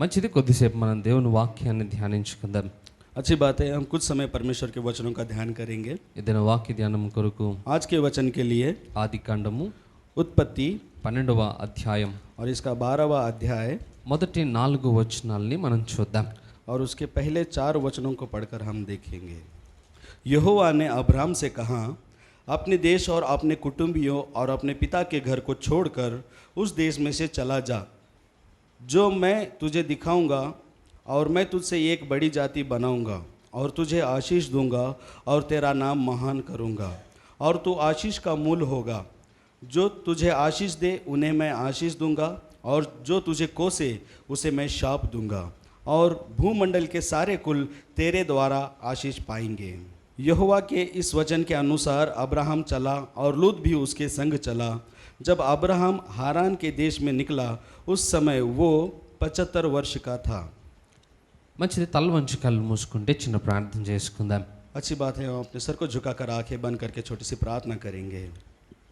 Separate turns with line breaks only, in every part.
మంచిది, కొద్దిసేపు మనం దేవుని వాక్యాన్ని ధ్యానించుకుందాం.
अच्छी बात है, हम कुछ समय परमेश्वर के वचनों का ध्यान करेंगे।
ఏదైనా వాక్య ధ్యానం కొరకు
आज के वचन के लिए
ఆది కాండము
उत्पत्ति
12వ అధ్యాయం
और इसका 12वां अध्याय
మొదటి 4 వచనాల్ని మనం చూద్దాం.
और उसके पहले 4 वचनों को पढ़कर हम देखेंगे। यहोवा ने अब्राहम से कहा, अपने देश और अपने कुटुंबियों और अपने पिता के घर को छोड़कर उस देश में से चला जा, जो मैं तुझे दिखाऊंगा, और मैं तुझसे एक बड़ी जाति बनाऊंगा और तुझे आशीष दूंगा और तेरा नाम महान करूंगा और तू आशीष का मूल होगा। जो तुझे आशीष दे उन्हें मैं आशीष दूंगा और जो तुझे कोसे उसे मैं शाप दूंगा और भूमंडल के सारे कुल तेरे द्वारा आशीष पाएंगे। यहोवा के इस वचन के अनुसार अब्राहम चला और लूत भी उसके संग चला। जब अब्राहम हारान के देश में निकला उस समय वो 75 वर्ष का था।
మంచిది, తల వంచి కళ్ళు మూసుకుంటే చిన్న ప్రార్థన చేసుకుందాం.
अच्छी बात है, हम अपने सर को झुकाकर आंखें बंद करके छोटी सी प्रार्थना करेंगे।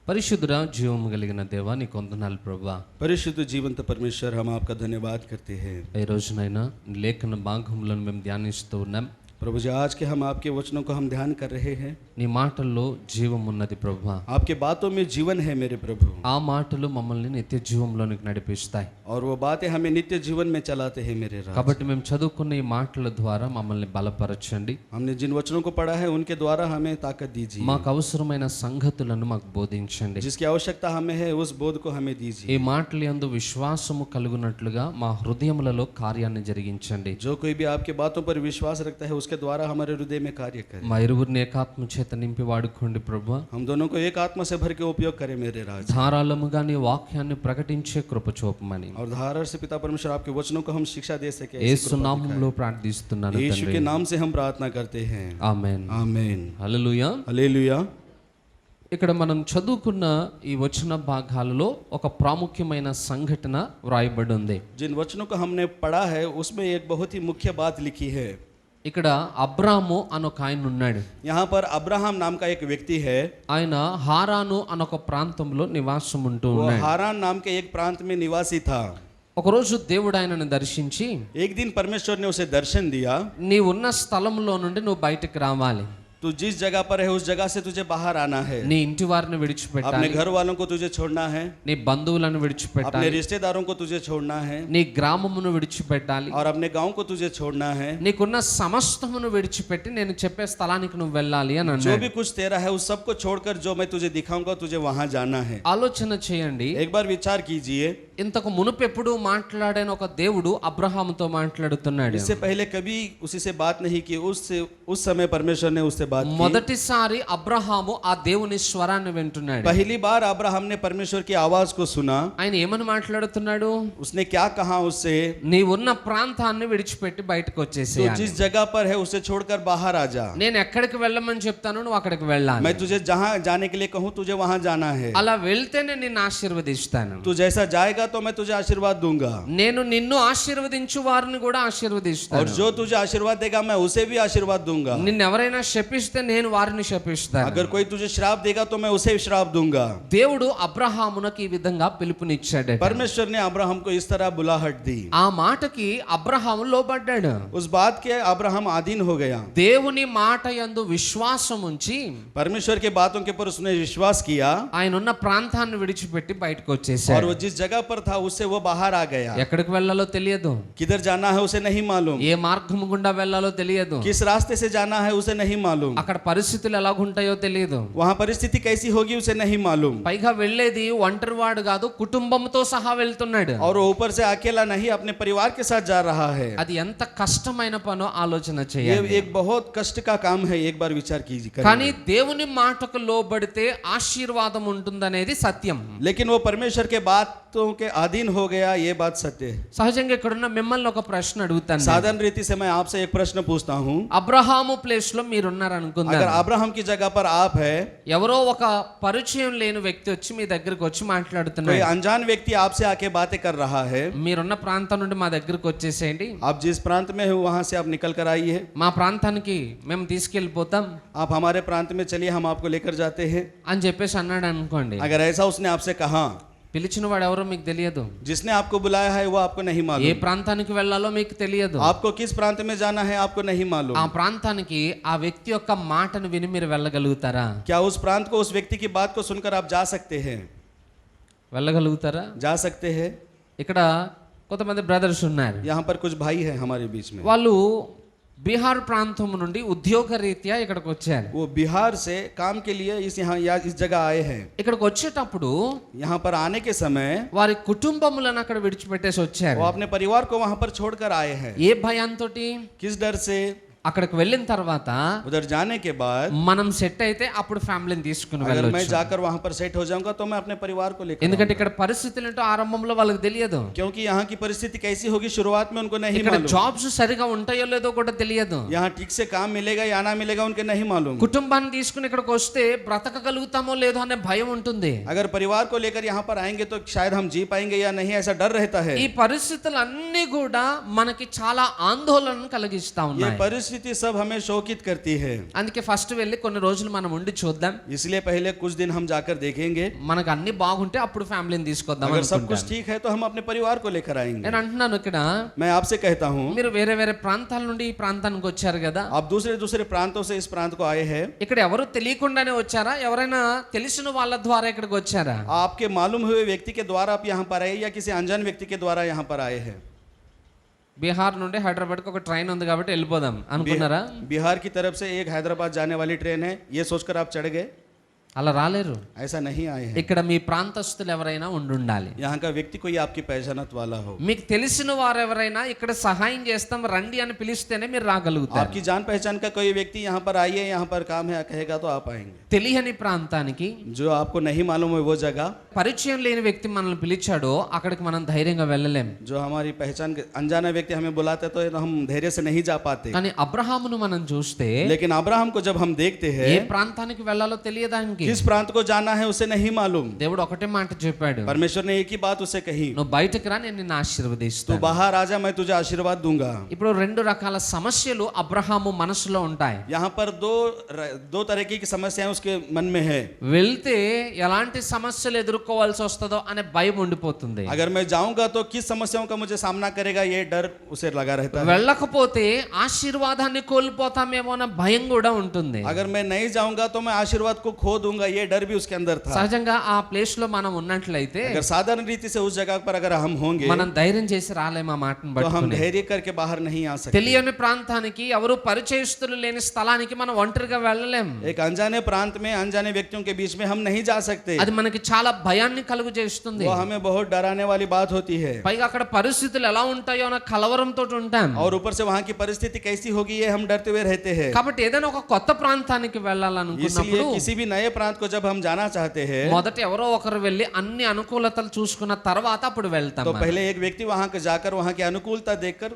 పరిశుద్ధుడా, జీవము కలిగిన దేవా, నీకు వందనాలు ప్రభువా.
परिशुद्ध जीवंत परमेश्वर, हम आपका धन्यवाद करते हैं।
ఈ రోజునైనా లేఖన భాగములను మేము ధ్యానిస్తూ ఉన్నాం.
प्रभु जी, आज के हम आपके वचनों को हम ध्यान कर रहे हैं।
నీ మాటల్లో జీవం ఉన్నది ప్రభువా.
आपके बातों में जीवन है मेरे प्रभु,
ఆ మాటలు మమ్మల్ని నిత్య జీవంలోనికి నడిపిస్తాయి.
और वो बातें हमें नित्य जीवन में चलाते हैं मेरे राज।
కాబట్టి మేము చదువుకున్న ఈ మాటల ద్వారా మమ్మల్ని బలపరచండి.
हमने जिन वचनों को पढ़ा है उनके द्वारा हमें ताकत दीजिए।
మాకు అవసరమైన సంగతులను మాకు బోధించండి.
जिसकी आवश्यकता हमें है उस बोध को हमें दीजिए।
ఈ మాటల యందు విశ్వాసము కలుగునట్లుగా మా హృదయములలో కార్యాన్ని జరిగించండి.
जो कोई भी आपके बातों पर विश्वास रखता है उसके द्वारा हमारे हृदय में कार्य करे।
మా ఇరువురిని ఏకాత్మ చేత నింపి వాడుకోండి ప్రభువా.
हम दोनों को एक आत्मा से भर के उपयोग करें मेरे राज।
ధారాళముగా నీ వాక్యాన్ని ప్రకటించే కృప చూపమని
और धारा से पिता परमेश्वर आपके वचनों को हम शिक्षा दे सके।
యేసు నామములో ప్రార్థిస్తున్నాను
यीशु
తండ్రి.
के नाम से हम प्रार्थना करते हैं,
ఆమేన్.
आमीन।
హల్లెలూయా.
हालेलुया।
ఇక్కడ మనం చదువుకున్న ఈ వచన భాగాలలో ఒక ప్రాముఖ్యమైన సంఘటన వ్రాయబడి ఉంది.
जिन वचनों को हमने पढ़ा है उसमें एक बहुत ही मुख्य बात लिखी है।
ఇక్కడ అబ్రాము అనొక ఆయన ఉన్నాడు.
यहाँ पर अब्राहम नाम का एक व्यक्ति है।
ఆయన హారాను అనొక ప్రాంతంలో నివాసం ఉంటూ
वो
ఉన్నాడు.
हारान नाम के एक प्रांत में निवासी था।
ఒకరోజు దేవుడు ఆయనను దర్శించి,
एक दिन परमेश्वर ने उसे दर्शन दिया,
నీ ఉన్న స్థలంలో నుండి నువ్వు బయటకు రావాలి.
तू जिस जगह पर है उस जगह से तुझे बाहर आना है।
నీ ఇంటి వారిని
अपने
విడిచిపెట్టాలి,
घर वालों को तुझे छोड़ना है,
నీ బంధువులను
अपने
విడిచిపెట్టాలి,
रिश्तेदारों को तुझे छोड़ना है,
నీ గ్రామమును విడిచిపెట్టాలి,
और अपने गांव को तुझे छोड़ना है।
నీకున్న సమస్తమును విడిచిపెట్టి నేను చెప్పే స్థలానికి నువ్వు వెళ్ళాలి అని
जो
అన్నాడు.
भी कुछ तेरा है उस सबको छोड़कर जो मैं तुझे दिखाऊंगा तुझे वहां जाना है।
ఆలోచన చేయండి.
एक बार विचार कीजिए,
ఇంతకు మునుపెప్పుడు మాట్లాడని ఒక దేవుడు అబ్రహాముతో మాట్లాడుతున్నాడు.
इससे पहले कभी उसी से बात नहीं की, उस समय परमेश्वर ने उससे बात की।
మొదటిసారి అబ్రహాము ఆ దేవుని స్వరాన్ని వింటున్నాడు.
पहली बार अब्राहम ने परमेश्वर की आवाज को सुना।
ఆయన ఏమని మాట్లాడుతున్నాడు?
उसने क्या कहा उससे?
నీ ఉన్న ప్రాంతాన్ని విడిచిపెట్టి బయటకు
तो
వచ్చేసేయాలి.
जिस जगह पर है उसे छोड़कर बाहर आ जा।
నేను ఎక్కడికి వెళ్ళమని చెప్తాను నువ్వు అక్కడికి వెళ్ళాలి.
मैं तुझे जहां जाने के लिए कहूं तुझे वहां जाना है।
అలా వెళ్తేనే నిన్ను ఆశీర్వదిస్తాను.
तू जैसा जाएगा तो मैं तुझे आशीर्वाद दूंगा,
నేను నిన్ను ఆశీర్వదించు వారిని కూడా
और
ఆశీర్వదిస్తాను.
जो तुझे आशीर्वाद देगा मैं उसे भी आशीर्वाद दूंगा।
నిన్ను ఎవరైనా శపిస్తే నేను వారిని శపిస్తాను.
अगर कोई तुझे श्राप देगा तो मैं उसे श्राप दूंगा।
దేవుడు అబ్రహామునకు ఈ విధంగా పిలుపునిచ్చాడు.
परमेश्वर ने अब्राहम को इस तरह बुलाहट दी।
ఆ మాటకి అబ్రహాము లోబడ్డాడు.
उस बात के अब्राहम आधीन हो गया।
దేవుని మాట యందు విశ్వాసం ఉంచి
परमेश्वर के बातों के ऊपर उसने विश्वास किया,
ఆయన ఉన్న ప్రాంతాన్ని విడిచిపెట్టి బయటకు
और
వచ్చేసాడు.
वो जिस जगह पर था उससे वो बाहर आ गया।
ఎక్కడికి వెళ్ళాలో తెలియదు,
किधर जाना है उसे नहीं मालूम,
ఏ మార్గము గుండా వెళ్ళాలో తెలియదు,
किस रास्ते से जाना है उसे नहीं मालूम,
అక్కడ పరిస్థితులు ఎలాగుంటాయో తెలియదు.
वहां परिस्थिति कैसी होगी उसे नहीं मालूम,
పైగా వెళ్ళేది ఒంటరివాడు కాదు, కుటుంబంతో సహా వెళ్తున్నాడు.
और वो ऊपर से अकेला नहीं अपने परिवार के साथ जा रहा है।
అది ఎంత కష్టమైన పనో ఆలోచన
ये
చేయాలి.
एक बहुत कष्ट का काम है, एक बार विचार कीजिए।
కానీ దేవుని మాటకు లోబడితే ఆశీర్వాదం ఉంటుందనేది సత్యం.
लेकिन वो परमेश्वर के बातों के अधीन हो गया, ये बात सत्य है।
సహజంగా ఇక్కడున్న మిమ్మల్ని ఒక ప్రశ్న అడుగుతాను.
साधारण रीति से मैं आपसे एक प्रश्न पूछता हूँ,
అబ్రహాము ప్లేస్ లో మీరున్నారు అనుకుందాం.
अगर अब्राहम की जगह पर आप है,
ఎవరో ఒక పరిచయం లేని వ్యక్తి వచ్చి మీ దగ్గరకు వచ్చి
कोई
మాట్లాడుతున్నాడు.
अनजान व्यक्ति आपसे आके बातें कर रहा है,
మీరున్న ప్రాంతం నుండి మా దగ్గరకు వచ్చేసేయండి,
आप जिस प्रांत में हो वहां से आप निकल कर आइए,
మా ప్రాంతానికి మేము తీసుకెళ్ళిపోతాం
आप हमारे प्रांत में चलिए हम आपको लेकर जाते हैं,
అని చెప్పేసి అన్నాడు అనుకోండి.
अगर ऐसा उसने आपसे कहा,
పిలిచిన వాడు ఎవరో మీకు తెలియదు,
जिसने आपको बुलाया है वो आपको नहीं
ఏ
मालूम,
ప్రాంతానికి వెళ్ళాలో మీకు తెలియదు,
आपको किस प्रांत में जाना है आपको नहीं मालूम।
ఆ ప్రాంతానికి ఆ వ్యక్తి యొక్క మాటను విని మీరు వెళ్ళగలుగుతారా?
क्या उस प्रांत को उस व्यक्ति की बात को सुनकर आप जा सकते हैं?
వెళ్ళగలుగుతారా?
जा सकते हैं।
ఇక్కడ కొంతమంది బ్రదర్స్ ఉన్నారు,
यहाँ पर कुछ भाई हैं हमारे बीच में,
వాళ్ళు బీహార్ ప్రాంతం నుండి ఉద్యోగ రీత్యా ఇక్కడికి వచ్చారు.
वो बिहार से काम के लिए इस जगह आए हैं।
ఇక్కడికి వచ్చేటప్పుడు
यहाँ पर आने के समय
వారి కుటుంబములను అక్కడ విడిచిపెట్టేసి వచ్చారు.
वो अपने परिवार को वहां पर छोड़कर आए हैं।
ఏ భయంతో?
किस डर से?
అక్కడికి వెళ్ళిన తర్వాత
उधर जाने के बाद
మనం సెట్ అయితే అప్పుడు ఫ్యామిలీని తీసుకుని
अगर मैं
వెళ్ళొచ్చు.
जाकर वहां पर सेट हो जाऊंगा तो मैं अपने परिवार को लेकर
ఎందుకంటే ఇక్కడ పరిస్థితులు ఏంటో ఆరంభంలో వాళ్ళకి తెలియదు.
आऊंगा। क्योंकि यहाँ की परिस्थिति कैसी होगी शुरुआत में उनको नहीं
ఇక్కడ
मालूम।
జాబ్స్ సరిగా ఉంటాయో లేదో కూడా తెలియదు.
यहाँ ठीक से काम मिलेगा या ना मिलेगा उनके नहीं मालूम।
కుటుంబాన్ని తీసుకుని ఇక్కడికి వస్తే బ్రతకగలుగుతామో లేదో అనే భయం ఉంటుంది.
अगर परिवार को लेकर यहाँ पर आएंगे तो शायद हम जी पाएंगे या नहीं, ऐसा डर रहता है।
ఈ పరిస్థితులన్నీ కూడా మనకి చాలా ఆందోళనను కలిగిస్తా
ये
ఉన్నాయి.
परिस्थिति सब हमें शोकित करती है।
అందుకే ఫస్ట్ వెళ్ళి కొన్ని రోజులు మనం ఉండి చూద్దాం.
इसलिए पहले कुछ दिन हम जाकर देखेंगे।
మనకు అన్ని బాగుంటే అప్పుడు ఫ్యామిలీని తీసుకొద్దాం
अगर सब कुछ
అనుకుంటాను.
ठीक है तो हम अपने परिवार को लेकर आएंगे।
నేను అంటున్నాను ఇక్కడ
मैं आपसे कहता हूँ
మీరు వేరే వేరే ప్రాంతాల నుండి ఈ ప్రాంతానికి వచ్చారు కదా,
आप दूसरे दूसरे प्रांतों से इस प्रांत को आए हैं।
ఇక్కడ ఎవరు తెలియకుండానే వచ్చారా, ఎవరైనా తెలిసిన వాళ్ళ ద్వారా ఇక్కడికి వచ్చారా?
आपके मालूम हुए व्यक्ति के द्वारा आप यहाँ पर आए या किसी अनजान व्यक्ति के द्वारा यहाँ पर आए हैं?
బీహార్ నుండి హైదరాబాద్కి ఒక ట్రైన్ ఉంది కాబట్టి వెళ్ళిపోదాం అనుకున్నారా?
बिहार की तरफ से एक हैदराबाद जाने वाली ट्रेन है, ये सोचकर आप चढ़ गए?
అలా రాలేరు.
ऐसा नहीं आए हैं।
ఇక్కడ మీ ప్రాంతస్తులు ఎవరైనా ఉండాలి.
यहाँ का व्यक्ति कोई आपकी पहचानत वाला हो।
మీకు తెలిసిన వారు ఎవరైనా ఇక్కడ సహాయం చేస్తాం రండి అని పిలిస్తేనే మీరు రాగలుగుతారు.
आपकी जान पहचान का कोई व्यक्ति यहाँ पर आइए, यहाँ पर काम है कहेगा तो आप आएंगे।
తెలియని ప్రాంతానికి,
जो आपको नहीं मालूम है वो जगह,
పరిచయం లేని వ్యక్తి మనల్ని పిలిచాడో అక్కడికి మనం ధైర్యంగా వెళ్ళలేం.
जो हमारी पहचान अनजाना व्यक्ति हमें बुलाते तो हम धैर्य से नहीं जा पाते।
కానీ అబ్రహామును మనం చూస్తే
लेकिन अब्राहम को जब हम देखते हैं,
ఏ ప్రాంతానికి వెళ్ళాలో తెలియదానికి
किस प्रांत को जाना है उसे नहीं मालूम।
దేవుడు ఒకటే మాట చెప్పాడు,
परमेश्वर ने एक ही बात उसे कही,
నువ్వు బయటకు రా నేను నిన్ను
तू
ఆశీర్వదిస్తాను.
बाहर आ जा, मैं तुझे आशीर्वाद दूंगा।
ఇప్పుడు రెండు రకాల సమస్యలు అబ్రహాము మనసులో ఉంటాయి.
यहाँ पर दो तरह की समस्याएं उसके मन में है।
వెళ్తే ఎలాంటి సమస్యలు ఎదుర్కోవాల్సి వస్తుందో అనే భయం ఉండిపోతుంది.
अगर मैं जाऊंगा तो किस समस्याओं का मुझे सामना करेगा, ये डर उसे लगा रहता है।
వెళ్ళకపోతే ఆశీర్వాదాన్ని కోల్పోతామేమో అన్న భయం కూడా ఉంటుంది.
अगर मैं नहीं जाऊंगा तो मैं आशीर्वाद को खो दूंगा, ये डर भी उसके अंदर था।
సహజంగా ఆ ప్లేస్ లో మనం ఉన్నట్లయితే
अगर साधारण रीति से उस जगह पर अगर हम होंगे
మనం ధైర్యం చేసి రాలేము ఆ మాటను
तो हम
బట్టి.
धैर्य करके बाहर नहीं आ सकते।
తెలియని ప్రాంతానికి, ఎవరు పరిచయస్తులు లేని స్థలానికి మనం ఒంటరిగా వెళ్ళలేం.
एक अनजाने प्रांत में अनजाने व्यक्तियों के बीच में हम नहीं जा सकते।
అది మనకి చాలా భయాన్ని కలుగు చేస్తుంది.
वो हमें बहुत डराने वाली बात होती है।
పైగా అక్కడ పరిస్థితులు ఎలా ఉంటాయో అన్న కలవరంతో ఉంటాం.
और ऊपर से वहाँ की परिस्थिति कैसी होगी ये हम डरते हुए रहते हैं।
కాబట్టి ఏదైనా ఒక కొత్త ప్రాంతానికి
इसलिए
వెళ్ళాలనుకున్నప్పుడు
किसी भी नए प्रांत को जब हम जाना चाहते हैं
మొదట ఎవరో ఒకరు వెళ్ళి అన్ని అనుకూలతలు చూసుకున్న తర్వాత అప్పుడు వెళ్తాం.
तो पहले एक व्यक्ति वहां के जाकर वहां की अनुकूलता देखकर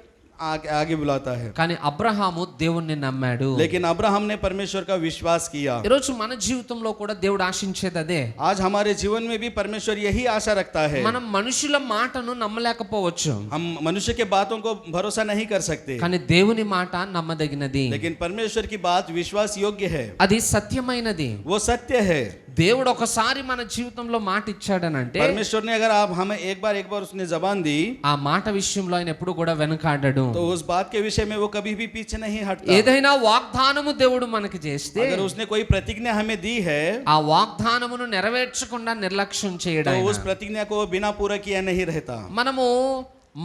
आगे बुलाता है।
కానీ అబ్రహాము దేవుణ్ణి నమ్మాడు.
लेकिन अब्राहम ने परमेश्वर का विश्वास किया।
ఈరోజు మన జీవితంలో కూడా దేవుడు ఆశించేది అదే.
आज हमारे जीवन में भी परमेश्वर यही आशा रखता है।
మనం మనుషుల మాటను నమ్మలేకపోవచ్చు,
हम मनुष्य के बातों को भरोसा नहीं कर सकते,
కానీ దేవుని మాట నమ్మదగినది.
लेकिन परमेश्वर की बात विश्वास योग्य है,
అది సత్యమైనది.
वो सत्य है।
దేవుడు ఒకసారి మన జీవితంలో మాట ఇచ్చాడనంటే
परमेश्वर ने अगर आप हमें एक बार उसने जबान दी
ఆ మాట విషయంలో ఆయన ఎప్పుడు కూడా వెనకాడడు.
तो उस बात के विषय में वो कभी भी पीछे नहीं हटता।
ఏదైనా వాగ్దానము దేవుడు మనకి చేస్తే
अगर उसने कोई प्रतिज्ञा हमें दी है
ఆ వాగ్దానమును నెరవేర్చకుండా నిర్లక్ష్యం చేయడం.
तो उस प्रतिज्ञा को बिना पूरा किया नहीं रहता।
మనము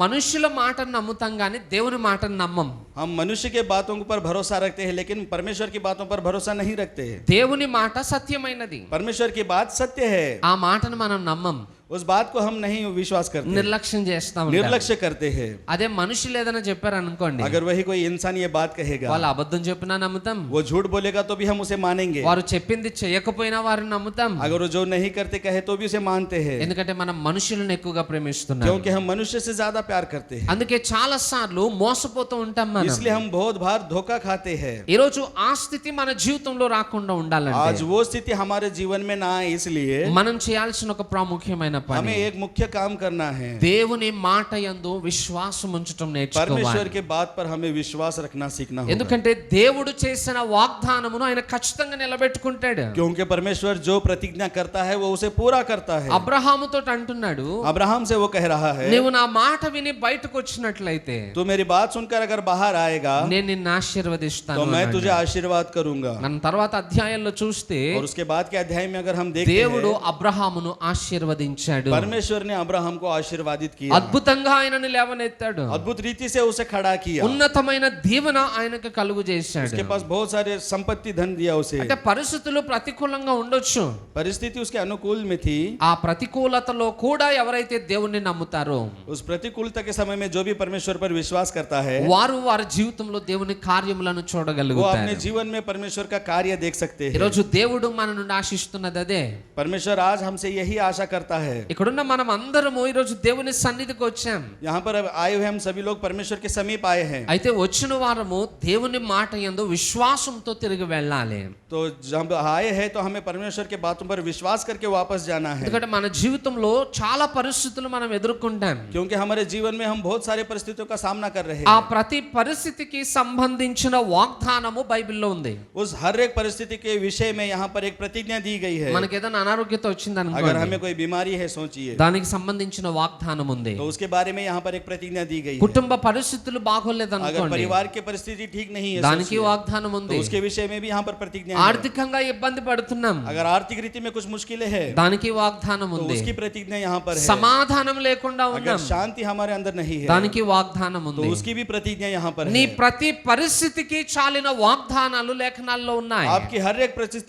మనుషుల మాటను నమ్ముతాం కానీ దేవుని మాటను నమ్మం.
हम मनुष्य के बातों पर भरोसा रखते हैं लेकिन परमेश्वर की बातों पर भरोसा नहीं रखते हैं।
దేవుని మాట సత్యమైనది,
परमेश्वर की बात सत्य है,
ఆ మాటను మనం నమ్మం,
उस बात को हम नहीं विश्वास करते,
నిర్లక్ష్యం చేస్తాం.
निर्लक्ष्य करते हैं।
అదే మనుషులు ఏదైనా చెప్పారు అనుకోండి,
अगर वही कोई इंसान ये बात कहेगा,
వాళ్ళు అబద్ధం చెప్పినా నమ్ముతాం,
वो झूठ बोलेगा तो भी हम उसे मानेंगे।
వారు చెప్పింది చేయకపోయినా వారిని నమ్ముతాం.
अगर वो जो नहीं करते कहे तो भी उसे मानते हैं,
ఎందుకంటే మనం మనుషులను ఎక్కువగా ప్రేమిస్తున్నాం.
क्योंकि हम मनुष्य से ज्यादा प्यार करते हैं।
అందుకే చాలా సార్లు మోసపోతూ ఉంటాం మనం.
इसलिए हम बहुत बार धोखा खाते हैं।
ఈ రోజు ఆ స్థితి మన జీవితంలో రాకుండా ఉండాలంటే
आज वो स्थिति हमारे जीवन में ना आए, इसलिए
మనం చేయాల్సిన ఒక ప్రాముఖ్యమైన ముఖ్యమైన పని.
हमें एक मुख्य काम करना है,
దేవుని మాట యందు విశ్వాసం ఉంచటం నేర్చుకోవాలి.
परमेश्वर के बात पर हमें विश्वास रखना सीखना होगा,
ఎందుకంటే దేవుడు చేసిన వాగ్దానమును ఆయన ఖచ్చితంగా నిలబెట్టుకుంటాడు.
क्योंकि परमेश्वर जो प्रतिज्ञा करता है वो उसे पूरा करता है।
అబ్రహాముతో అంటున్నాడు,
अब्राहम से वो कह रहा है,
నీవు నా మాట విని బయటకు వచ్చినట్లయితే
तू मेरी बात सुनकर अगर बाहर आएगा
నేను నిన్ను ఆశీర్వదిస్తాను
तो मैं
అన్నాడు.
तुझे आशीर्वाद करूंगा।
మన తర్వాత అధ్యాయంలో చూస్తే
और उसके बाद के अध्याय में अगर हम देखते
దేవుడు
हैं,
అబ్రహామును ఆశీర్వదించాడు.
परमेश्वर ने अब्राहम को आशीर्वादित किया,
అద్భుతంగా ఆయనను లేవనెత్తాడు.
अद्भुत रीति से उसे खड़ा किया,
ఉన్నతమైన దీవెన ఆయనకు కలుగు చేశాడు.
उसके पास बहुत सारे संपत्ति धन दिया उसे।
అంటే పరిస్థితులు ప్రతికూలంగా ఉండొచ్చు,
परिस्थिति उसके अनुकूल में थी,
ఆ ప్రతికూలతలో కూడా ఎవరైతే దేవుణ్ణి నమ్ముతారో
उस प्रतिकूलता के समय में जो भी परमेश्वर पर विश्वास करता है
వారు వారి జీవితంలో దేవుని కార్యములను
वो
చూడగలుగుతారు.
अपने जीवन में परमेश्वर का कार्य देख सकते हैं।
ఈరోజు దేవుడు మన నుండి ఆశిస్తున్నది అదే.
परमेश्वर आज हमसे यही आशा करता है।
ఇక్కడున్న మనం అందరము ఈరోజు దేవుని సన్నిధికి వచ్చాం.
यहाँ पर अब आए हुए हम सभी लोग परमेश्वर के समीप आए हैं,
అయితే వచ్చిన వారము దేవుని మాట యందు విశ్వాసంతో తిరిగి వెళ్ళాలి.
तो जब आए हैं तो हमें परमेश्वर के बातों पर विश्वास करके वापस जाना है,
ఎందుకంటే మన జీవితంలో చాలా పరిస్థితులు మనం ఎదుర్కొంటాం.
क्योंकि हमारे जीवन में हम बहुत सारे परिस्थितियों का सामना कर रहे
ఆ
हैं।
ప్రతి పరిస్థితికి సంబంధించిన వాగ్దానము బైబిల్లో ఉంది.
उस हर एक परिस्थिति के विषय में यहाँ पर एक प्रतिज्ञा दी गई है।
మనకి ఏదైనా అనారోగ్యత వచ్చింది
अगर
అనుకోండి,
हमें कोई बीमारी है सोचिए,
దానికి సంబంధించిన వాగ్దానం ఉంది.
तो उसके बारे में यहाँ पर एक प्रतिज्ञा दी गई है।
కుటుంబ పరిస్థితులు బాగోలేదు
अगर
అనుకోండి,
परिवार की परिस्थिति ठीक नहीं है
దానికి
सोचिए,
వాగ్దానం
तो
ఉంది.
उसके विषय में भी यहाँ पर प्रतिज्ञा है।
ఆర్థికంగా ఇబ్బంది పడుతున్నాం,
अगर आर्थिक रीति में कुछ मुश्किलें है
దానికి వాగ్దానం
तो
ఉంది.
उसकी प्रतिज्ञा यहाँ पर है।
సమాధానం లేకుండా
अगर
ఉన్నాం,
शांति हमारे अंदर नहीं है
దానికి వాగ్దానం
तो
ఉంది.
उसकी भी प्रतिज्ञा यहाँ पर
నీ
है।
ప్రతి పరిస్థితికి చాలిన వాగ్దానాలు లేఖనాల్లో ఉన్నాయి.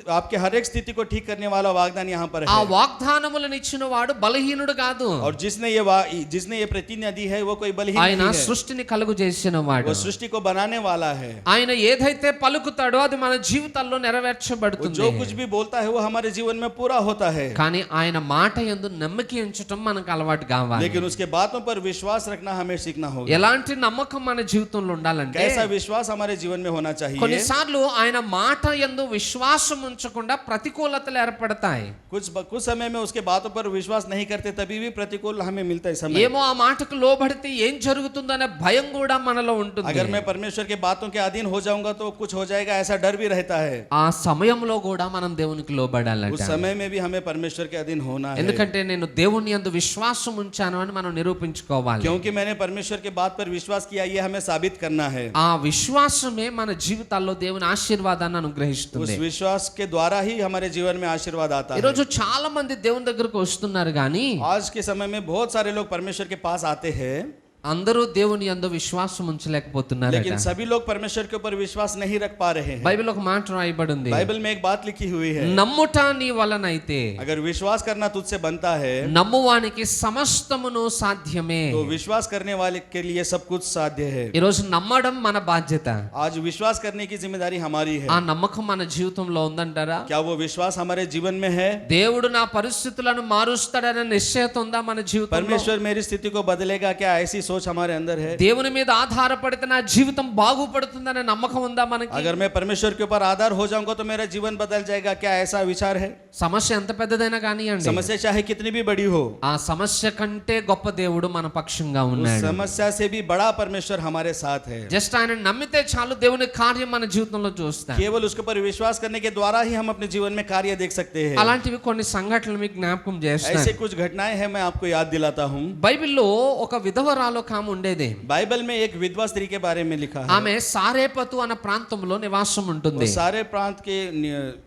आपके हर एक स्थिति को ठीक करने वाला वाग्दान यहाँ पर
ఆ
है।
వాగ్దానములను ఇచ్చిన వాడు బలహీనుడు కాదు,
और जिसने ये प्रतिज्ञा दी है वो कोई बलहीन
ఆయన
नहीं है,
సృష్టిని కలుగు చేసిన వాడు.
वो सृष्टि को बनाने वाला है।
ఆయన ఏదైతే పలుకుతాడో అది మన జీవితాల్లో
वो
నెరవేర్చబడుతుంది.
जो कुछ भी बोलता है वो हमारे जीवन में पूरा होता है,
కానీ ఆయన మాట యందు నమ్మక ఉంచటం మనకు అలవాటు కావాలి.
लेकिन उसके बातों पर विश्वास रखना हमें सीखना होगा।
ఎలాంటి నమ్మకం మన జీవితంలో ఉండాలంటే,
कैसा विश्वास हमारे जीवन में होना चाहिए।
కొన్నిసార్లు ఆయన మాట యందు విశ్వాసం ఉంచకుండా ప్రతికూలతలు ఏర్పడతాయి.
कुछ समय में उसके बातों पर विश्वास नहीं करते तभी भी प्रतिकूल हमें मिलता है समय।
ఏమో ఆ మాటకు లోబడితే ఏం జరుగుతుందనే భయం కూడా మనలో ఉంటుంది.
अगर मैं परमेश्वर के बातों के अधीन हो जाऊंगा तो कुछ हो जाएगा, ऐसा डर भी रहता है।
ఆ సమయంలో కూడా మనం దేవునికి
उस
లోబడాలంట.
समय में भी हमें परमेश्वर के अधीन होना है,
ఎందుకంటే నేను దేవుని యందు విశ్వాసం ఉంచాను అని మనం నిరూపించుకోవాలి.
क्योंकि मैंने परमेश्वर के बात पर विश्वास किया, ये हमें साबित करना है।
ఆ విశ్వాసమే మన జీవితాల్లో దేవుని ఆశీర్వాదాన్ని
उस
అనుగ్రహిస్తుంది.
विश्वास के द्वारा ही हमारे जीवन में आशीर्वाद आता है।
ఈరోజు చాలా మంది దేవుని దగ్గరకు వస్తున్నారు కానీ
आज के समय में बहुत सारे लोग परमेश्वर के पास आते हैं,
అందరూ దేవుని యందు విశ్వాసం ఉంచలేకపోతున్నారట.
लेकिन सभी लोग परमेश्वर के ऊपर विश्वास नहीं रख पा रहे हैं।
బైబిల్ ఒక మాట రాయబడి ఉంది,
बाइबल में एक बात लिखी हुई है,
నమ్ముట నీ వలనైతే
अगर विश्वास करना तुझसे बनता है
నమ్మువానికి సమస్తమును సాధ్యమే.
तो विश्वास करने वाले के लिए सब कुछ साध्य है।
ఈరోజు నమ్మడం మన బాధ్యత.
आज विश्वास करने की जिम्मेदारी हमारी है।
ఆ నమ్మకం మన జీవితంలో ఉందంటారా?
क्या वो विश्वास हमारे जीवन में है?
దేవుడు నా పరిస్థితులను మారుస్తాడనే నిశ్చయత ఉందా మన జీవితంలో?
परमेश्वर मेरी स्थिति को बदलेगा, क्या ऐसी सोच हमारे अंदर है?
దేవుని మీద ఆధారపడితే నా జీవితం బాగుపడుతుందనే నమ్మకం ఉందా మనకి?
अगर मैं परमेश्वर के ऊपर आधार हो जाऊंगा तो मेरा जीवन बदल जाएगा, क्या ऐसा विचार है?
సమస్య ఎంత పెద్దదైనా కానియండి,
समस्या चाहे कितनी भी बड़ी हो,
ఆ సమస్య కంటే గొప్ప దేవుడు మన పక్షంగా
उस
ఉన్నాడు.
समस्या से भी बड़ा परमेश्वर हमारे साथ है।
జస్ట్ ఆయన నమ్మితే చాలు దేవుని కార్యం మన జీవితంలో చూస్తాం.
केवल उसके ऊपर विश्वास करने के द्वारा ही हम अपने जीवन में कार्य देख सकते हैं।
అలాంటివి కొన్ని సంఘటనలు మీకు జ్ఞాపకం చేస్తాను.
ऐसे कुछ घटनाएं हैं, मैं आपको याद दिलाता हूँ।
బైబిల్లో ఒక విధవరాలు ఒక ఆమె ఉండేది.
बाइबल में एक विधवा स्त्री के बारे में लिखा है।
ఆమె సారేపతు అనే ప్రాంతంలో నివాసం
वो
ఉంటుంది.
सारे प्रांत के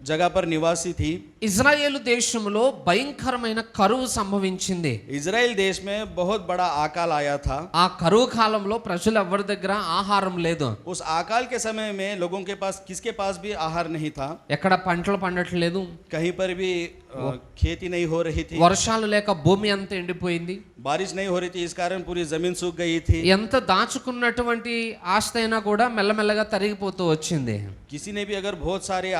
जगह पर निवासी थी।
ఇజ్రాయేలు దేశంలో భయంకరమైన కరువు సంభవించింది.
इजराइल देश में बहुत बड़ा अकाल आया था।
ఆ కరువు కాలంలో ప్రజలు ఎవరి దగ్గర ఆహారం లేదు.
उस अकाल के समय में लोगों के पास, किसके पास भी आहार नहीं था।
ఎక్కడ పంటలు పండట్లేదు,
कहीं पर भी खेती नहीं हो रही थी,
వర్షాలు లేక భూమి అంతా ఎండిపోయింది.
बारिश नहीं हो रही थी, इस कारण पूरी जमीन सूख गई थी।
ఎంత దాచుకున్నటువంటి ఆస్తి అయినా కూడా మెల్లమెల్లగా తరిగిపోతూ వచ్చింది.
किसी ने भी अगर बहुत सारे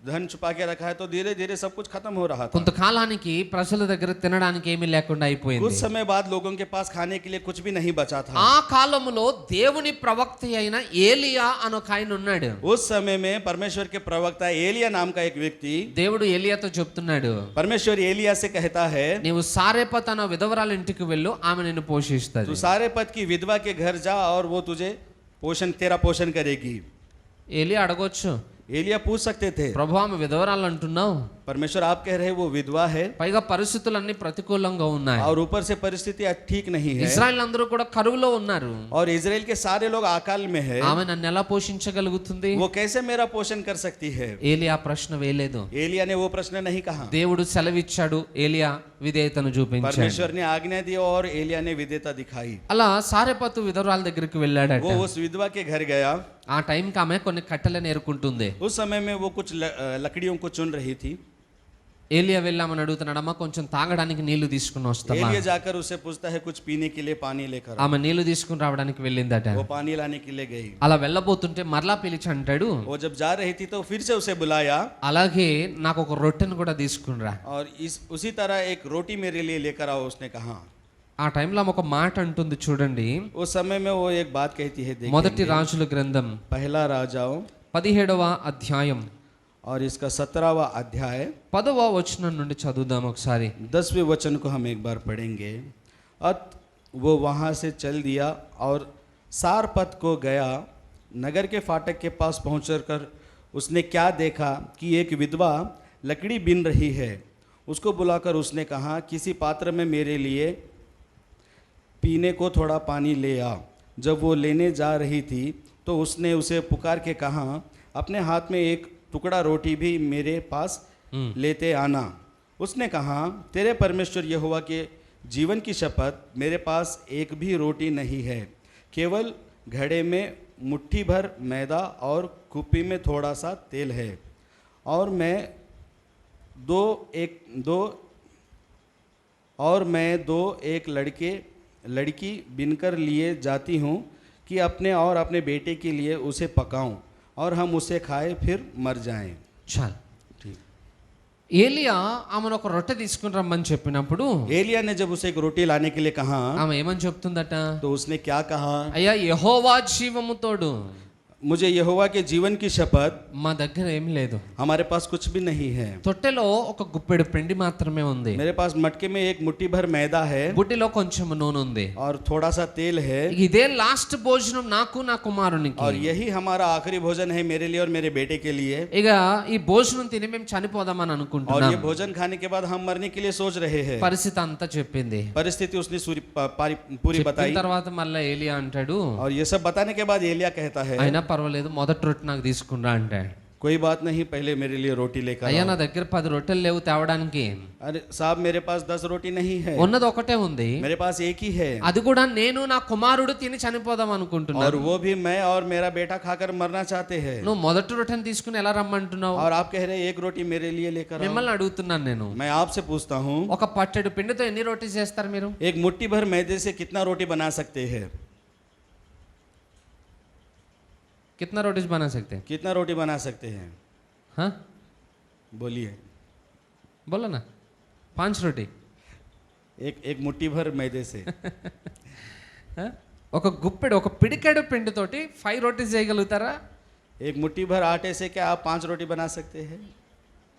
धन छुपा के रखा है, तो धीरे धीरे सब कुछ खत्म हो रहा था।
కొంతకాలానికి ప్రజల దగ్గర తినడానికి ఏమీ లేకుండా
कुछ
అయిపోయింది.
समय बाद लोगों के पास खाने के लिए कुछ भी नहीं बचा था।
ఆ కాలములో దేవుని ప్రవక్త అయిన ఏలియా అనే ఒక ఆయన ఉన్నాడు.
उस समय में परमेश्वर के प्रवक्ता एलिया नाम का एक व्यक्ति,
దేవుడు ఏలియాతో చెప్తున్నాడు,
परमेश्वर एलिया से कहता है,
నీవు సారెపత్ అనే విధవరాల ఇంటికి వెళ్ళు, ఆమె నిన్ను
तू
పోషిస్తుంది.
सारेपत की विधवा के घर जा और वो तुझे तेरा पोषण करेगी।
ఏలియా అడగొచ్చు,
एलिया पूछ सकते थे,
ప్రభు ఆమె విధవరాలు అంటున్నావు,
परमेश्वर आप कह रहे वो विधवा है
పైగా పరిస్థితులన్నీ ప్రతికూలంగా ఉన్నాయి,
और ऊपर से परिस्थिति ठीक नहीं है,
ఇజ్రాయెల్ అందరూ కూడా కరువులో ఉన్నారు,
और इजराइल के सारे लोग अकाल में है,
ఆమె నన్ను ఎలా పోషించగలుగుతుంది?
वो कैसे मेरा पोषण कर सकती है?
ఏలియా ప్రశ్న వేయలేదు.
एलिया ने वो प्रश्न नहीं कहा,
దేవుడు సెలవిచ్చాడు, ఏలియా విధేయతను చూపించాడు.
परमेश्वर ने आज्ञा दी और एलिया ने विधेयता दिखाई।
అలా సారెపతు విధవరాల దగ్గరికి వెళ్ళాడట.
वो उस विधवा के घर गया।
ఆ టైంకి ఆమె కొన్ని కట్టెలను ఏరుకుంటుంది.
उस समय में वो कुछ लकड़ियों को चुन रही थी।
ఏలియా వెళ్ళామని అడుగుతున్నాడమ్మా, కొంచెం తాగడానికి నీళ్లు తీసుకుని వస్తావా?
एलिया जाकर उससे पूछता है कुछ पीने के लिए पानी लेकर।
ఆమె నీళ్లు తీసుకుని రావడానికి వెళ్ళిందట.
वो पानी लाने के लिए गई।
అలా వెళ్ళబోతుంటే మరలా పిలిచి అంటాడు,
वो जब जा रही थी तो फिर से उसे बुलाया
అలాగే నాకు ఒక రొట్టెను కూడా తీసుకునిరా.
और उसी तरह एक रोटी मेरे लिए लेकर आओ, उसने कहा।
ఆ టైంలో ఆమె ఒక మాట అంటుంది చూడండి.
उस समय में वो एक बात कहती है,
మొదటి
देखिए,
రాజుల గ్రంథం
पहला राजाओं
17వ అధ్యాయం
और इसका 17वां अध्याय
10వ వచనం నుండి చదువుదాం ఒకసారి.
10वें वचन को हम एक बार पढ़ेंगे। अत वो वहाँ से चल दिया और सारपत को गया। नगर के फाटक के पास पहुँचकर उसने क्या देखा कि एक विधवा लकड़ी बीन रही है। उसको बुलाकर उसने कहा, किसी पात्र में मेरे लिए पीने को थोड़ा पानी ले आ। जब वो लेने जा रही थी तो उसने उसे पुकार के कहा, अपने हाथ में एक टुकड़ा रोटी भी मेरे पास लेते आना। उसने कहा, तेरे परमेश्वर यहोवा के जीवन की शपथ, मेरे पास एक भी रोटी नहीं है, केवल घड़े में मुट्ठी भर मैदा और कुप्पी में थोड़ा सा तेल है, और मैं दो एक लड़की बिनकर लिए जाती हूँ कि अपने और अपने बेटे के लिए उसे पकाऊं और हम उसे खाए फिर मर जाएं।
చాలు.
ठीक।
ఏలియా ఆమెను ఒక రొట్టె తీసుకుని రమ్మని చెప్పినప్పుడు
एलिया ने जब उसे एक रोटी लाने के लिए कहा
ఆమె ఏమని చెప్తుందట?
तो उसने क्या कहा,
అయ్యా యెహోవా జీవము తోడు,
मुझे यहोवा के जीवन की शपथ,
మా దగ్గర ఏం లేదు.
हमारे पास कुछ भी नहीं है।
తొట్టెలో ఒక గుప్పెడు పిండి మాత్రమే ఉంది,
मेरे पास मटके में एक मुट्ठी भर मैदा है
బుడ్డిలో కొంచెం నూనె ఉంది.
और थोड़ा सा तेल है,
ఇదే లాస్ట్ భోజనం నాకు నా కుమారునికి.
और यही हमारा आखिरी भोजन है मेरे लिए और मेरे बेटे के लिए।
ఇక ఈ భోజనం తిని మేము చనిపోదామని
और
అనుకుంటున్నాం.
ये भोजन खाने के बाद हम मरने के लिए सोच रहे हैं।
పరిస్థితి అంతా చెప్పింది.
परिस्थिति उसने पूरी
చెప్పిన
बताई।
తర్వాత మళ్ళీ ఏలియా అంటాడు,
और ये सब बताने के बाद एलिया कहता है,
అయినా పర్వాలేదు, మొదటి రొట్టె నాకు తీసుకునిరా అంటాడు.
कोई बात नहीं, पहले मेरे लिए रोटी लेकर
అయ్యా
आओ।
నా దగ్గర 10 రొట్టెలు లేవు తేవడానికి,
अरे साहब, मेरे पास 10 रोटी नहीं है,
ఉన్నది ఒకటే ఉంది,
मेरे पास एक ही है,
అది కూడా నేను నా కుమారుడు తిని చనిపోదాం
और
అనుకుంటున్నాను.
वो भी मैं और मेरा बेटा खाकर मरना चाहते हैं।
నువ్వు మొదటి రొట్టెని తీసుకుని ఎలా రమ్మంటున్నావు?
और आप कह रहे हैं एक रोटी मेरे लिए लेकर आओ।
మిమ్మల్ని అడుగుతున్నాను నేను,
मैं आपसे पूछता हूँ,
ఒక పట్టెడు పిండితో ఎన్ని రోటీ చేస్తారు మీరు?
एक मुट्ठी भर मैदे से कितना रोटी बना सकते हैं?
कितना रोटी बना सकते हैं?
कितना रोटी बना सकते हैं?
हाँ
बोलिए।
बोलो ना, 5 रोटी.
एक मुट्ठी भर मैदे से
ఒక గుప్పెడు, ఒక పిడికెడు పిండితోటి 5 రోటీ చేయగలుగుతారా?
एक मुट्ठी भर आटे से क्या आप 5 रोटी बना सकते हैं?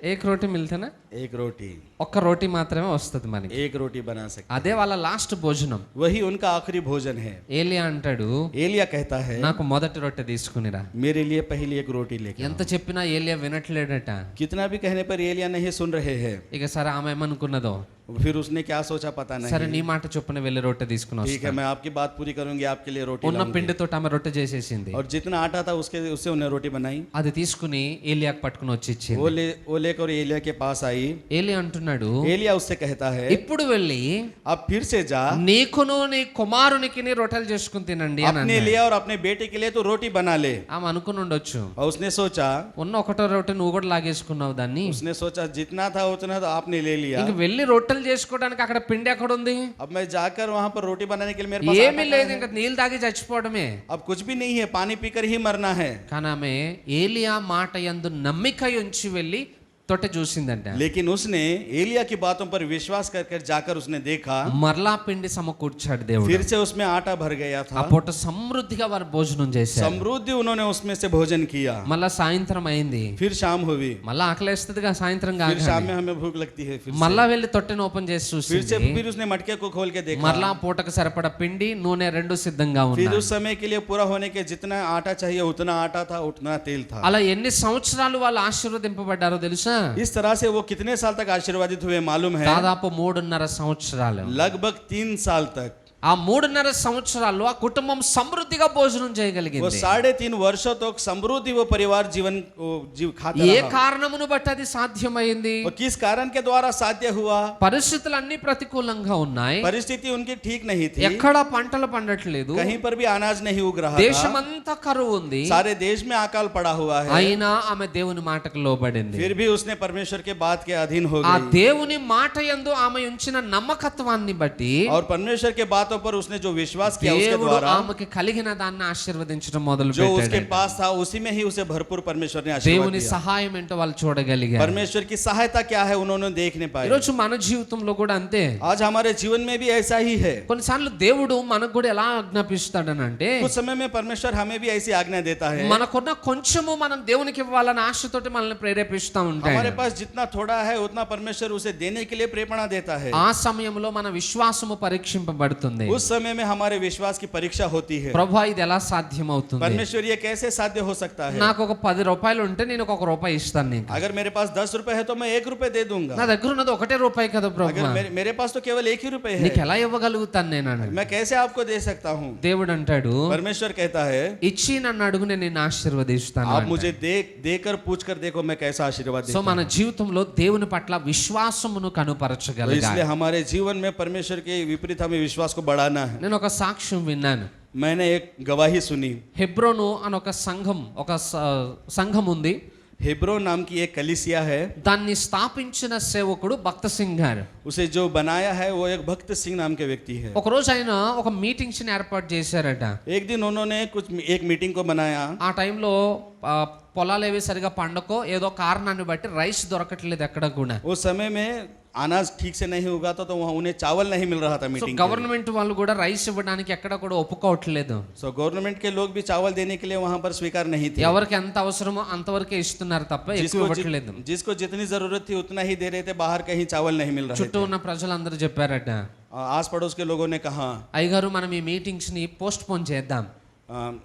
एक रोटी మిల్తేనా?
एक रोटी,
ఒక్క రోటీ మాత్రమే వస్తుంది మనకి.
एक रोटी बना सकते
అదే వాళ్ళ లాస్ట్ భోజనం.
हैं। वही उनका आखिरी भोजन है।
ఏలియా అంటాడు,
एलिया कहता है,
నాకు మొదటి రొట్టె తీసుకునిరా.
मेरे लिए पहली एक रोटी लेकर
ఎంత చెప్పినా ఏలియా వినట్లేడట.
आओ। कितना भी कहने पर एलिया नहीं सुन रहे हैं।
ఇక సరే ఆమె ఏమనుకున్నదో,
फिर उसने क्या सोचा पता
సరే
नहीं।
నీ మాట చొప్పున వెళ్ళి రొట్టె తీసుకుని
ठीक है,
వస్తా.
मैं आपकी बात पूरी करूंगी, आपके लिए रोटी
ఉన్న
लाऊंगी।
పిండితో ఆమె రొట్టె చేసేసింది.
और जितना आटा था उससे उन्हें रोटी बनाई।
అది తీసుకుని ఏలియాకు పట్టుకుని వచ్చి ఇచ్చింది.
वो लेकर एलिया के पास आई।
ఏలి అంటున్నాడు,
एलिया उससे कहता है,
ఇప్పుడు వెళ్ళి
अब फिर से जा,
నీకును నీ కుమారునికి రొట్టెలు చేసుకుని తినండి అని
अपने लिए और अपने बेटे के लिए तो रोटी बना ले।
ఆమె అనుకుని ఉండొచ్చు,
और उसने सोचा
ఉన్న ఒకటో రొట్టె నువ్వు కూడా లాగేసుకున్నావు దాన్ని,
उसने सोचा जितना था उतना तो आपने ले लिया,
ఇంక వెళ్ళి రొట్టెలు చేసుకోవడానికి అక్కడ పిండి ఎక్కడ ఉంది,
अब मैं जाकर वहां पर रोटी बनाने के लिए मेरे पास
ఏమీ లేదు, ఇంకా నీళ్ళు తాగి చచ్చిపోవడమే.
अब कुछ भी नहीं है, पानी पीकर ही मरना है।
కానీ ఆమె ఏలియా మాట యందు నమ్మిక ఉంచి వెళ్ళి తొట్టె చూసిందంట.
लेकिन उसने एलिया की बातों पर विश्वास कर जाकर उसने देखा,
మరలా పిండి సమకూర్చాడు దేవుడు.
फिर से उसमें आटा भर गया
ఆ
था,
పూట సమృద్ధిగా వారు భోజనం చేశారు.
समृद्धि उन्होंने उसमें से भोजन किया।
మళ్ళా సాయంత్రం అయింది,
फिर शाम हुई,
మళ్ళా ఆకలేస్తుందిగా సాయంత్రం
फिर
కాగానే.
शाम में हमें भूख लगती है,
మళ్ళా వెళ్ళి తొట్టెను ఓపెన్ చేసి
फिर से
చూసింది.
फिर उसने मटके को खोल के देखा,
మరలా పూటకు సరిపడ పిండి నూనె రెండు సిద్ధంగా
फिर
ఉన్నాయి.
उस समय के लिए पूरा होने के जितना आटा चाहिए उतना आटा था, उतना तेल था।
అలా ఎన్ని సంవత్సరాలు వాళ్ళు ఆశీర్వదింపబడ్డారో తెలుసా?
इस तरह से वो कितने साल तक आशीर्वादित हुए मालूम है?
దాదాపు 3.5 సంవత్సరాలు.
लगभग 3 साल तक।
ఆ 3.5 సంవత్సరాల్లో ఆ కుటుంబం సమృద్ధిగా భోజనం
वो
చేయగలిగింది.
3.5 वर्षों तक समृद्धि वो परिवार जीव खाता
ఏ
रहा।
కారణమును బట్టి అది సాధ్యమైంది?
और किस कारण के द्वारा साध्य हुआ?
పరిస్థితులన్నీ ప్రతికూలంగా ఉన్నాయి,
परिस्थिति उनकी ठीक नहीं थी,
ఎక్కడ పంటలు పండట్లేదు,
कहीं पर भी अनाज नहीं उग रहा था,
దేశమంతా కరువు ఉంది.
सारे देश में अकाल पड़ा हुआ है,
అయినా ఆమె దేవుని మాటకు లోబడింది.
फिर भी उसने परमेश्वर के बात के अधीन हो
ఆ
गई।
దేవుని మాట యందు ఆమె ఉంచిన నమ్మకత్వాన్ని బట్టి
और परमेश्वर के बातों पर उसने जो विश्वास किया उसके
దేవుడు
द्वारा
ఆమెకి కలిగిన దాన్ని ఆశీర్వదించడం మొదలు
जो उसके
పెట్టాడు.
पास था उसी में ही उसे भरपूर परमेश्वर ने आशीर्वाद
దేవుని
दिया।
సహాయం ఏంటో వాళ్ళు చూడగలిగారు.
परमेश्वर की सहायता क्या है उन्होंने देखने पाए।
ఈరోజు మన జీవితంలో కూడా అంతే.
आज हमारे जीवन में भी ऐसा ही है।
కొన్నిసార్లు దేవుడు మనకు కూడా ఎలా ఆజ్ఞాపిస్తాడనంటే,
कुछ समय में परमेश्वर हमें भी ऐसी आज्ञा देता है।
మనకున్న కొంచెము మనం దేవునికి ఇవ్వాలన్న ఆశతోటి మనల్ని ప్రేరేపిస్తూ ఉంటాడు.
हमारे पास जितना थोड़ा है उतना परमेश्वर उसे देने के लिए प्रेरणा देता है।
ఆ సమయంలో మన విశ్వాసము పరీక్షింపబడుతుంది.
उस समय में हमारे विश्वास की परीक्षा होती है।
ప్రభువా ఇది ఎలా సాధ్యమవుతుంది?
परमेश्वर ये कैसे साध्य हो सकता है?
నాకు ఒక 10 రూపాయలు ఉంటే నేను ఒక రూపాయి ఇస్తాను నీకు.
अगर मेरे पास 10 रुपए है तो मैं 1 रुपए दे दूंगा।
నా దగ్గర ఉన్నది ఒకటే రూపాయి కదా
अगर
ప్రభువా,
मेरे पास तो केवल 1 ही रुपए है,
నీకు ఎలా ఇవ్వగలుగుతాను నేను అని.
मैं कैसे आपको दे सकता हूँ?
దేవుడు అంటాడు,
परमेश्वर कहता है
ఇచ్చి నన్ను అడుగు నేను నిన్ను ఆశీర్వదిస్తాను
आप
అంటాడు.
मुझे देकर पूछ कर देखो मैं कैसा आशीर्वाद
సో
देता
మన జీవితంలో దేవుని పట్ల విశ్వాసమును
हूं। तो
కనుపరచగలగాలి.
इसलिए हमारे जीवन में परमेश्वर के विपरीत हमें विश्वास को बढ़ाना है।
నేను ఒక సాక్ష్యం విన్నాను.
मैंने एक गवाही सुनी।
హెబ్రోను అని ఒక సంఘం ఉంది.
हेब्रोन नाम की एक कलीसिया है।
దాన్ని స్థాపించిన సేవకుడు భక్త సింగ్ గారు.
उसे जो बनाया है वो एक भक्त सिंह नाम के व्यक्ति है।
ఒక రోజు ఆయన ఒక మీటింగ్స్ ని ఏర్పాటు చేశారట.
एक दिन उन्होंने एक मीटिंग को बनाया।
ఆ టైంలో పొలాలు ఏవి సరిగా పండకో ఏదో కారణాన్ని బట్టి రైస్ దొరకట్లేదు ఎక్కడ కూడా.
उस समय में अनाज ठीक से नहीं उगा तो वहाँ उन्हें चावल नहीं मिल रहा था
సో
मीटिंग।
గవర్నమెంట్ వాళ్ళు కూడా రైస్ ఇవ్వడానికి ఎక్కడ కూడా ఒప్పుకోవట్లేదు.
सो गवर्नमेंट के लोग भी चावल देने के लिए वहाँ पर स्वीकार नहीं थे।
ఎవరికి ఎంత అవసరమో అంతవరకే ఇస్తున్నారు తప్ప ఎక్కువ ఇవ్వట్లేదు.
जिसको जितनी जरूरत थी उतना ही दे रहे थे, बाहर कहीं चावल नहीं मिल रहा
చుట్టూ ఉన్న ప్రజలందరూ చెప్పారట,
आस पड़ोस के लोगों ने कहा,
అయ్యగారు మనం ఈ మీటింగ్స్ ని పోస్ట్ పోన్ చేద్దాం,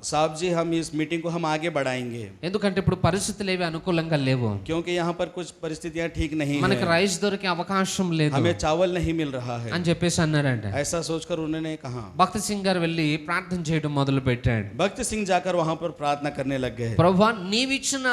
साहब जी हम इस मीटिंग को हम आगे बढ़ाएंगे,
ఎందుకంటే ఇప్పుడు పరిస్థితులు ఏవి అనుకూలంగా లేవు,
क्योंकि यहाँ पर कुछ परिस्थितियाँ ठीक नहीं
మనకి
है,
రైస్ దొరికే అవకాశం లేదు
हमें चावल नहीं मिल रहा है।
అని చెప్పేసి అన్నారంట.
ऐसा सोचकर उन्होंने कहा।
భక్త సింగ్ గారు వెళ్ళి ప్రార్థన చేయడం మొదలు పెట్టాడు.
भक्त सिंह जाकर वहाँ पर प्रार्थना करने लग गए।
ప్రభువా నీవిచ్చిన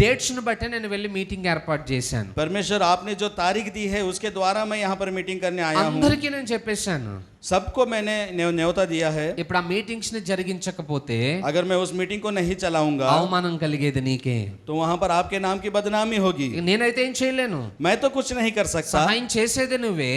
డేట్స్ ని బట్టి నేను వెళ్ళి మీటింగ్ ఏర్పాటు చేశాను,
परमेश्वर आपने जो तारीख दी है उसके द्वारा मैं यहाँ पर मीटिंग करने आया हूँ।
అందరికీ నేను చెప్పేశాను.
सबको मैंने न्योता दिया है।
ఇప్పుడు ఆ మీటింగ్స్ ని జరిగించకపోతే
अगर मैं उस मीटिंग को नहीं चलाऊंगा
అవమానం కలిగేది నీకే,
तो वहाँ पर आपके नाम की बदनामी होगी।
నేనైతే ఏం చేయలేను.
मैं तो कुछ नहीं कर सकता।
సహాయం చేసేది నువ్వే,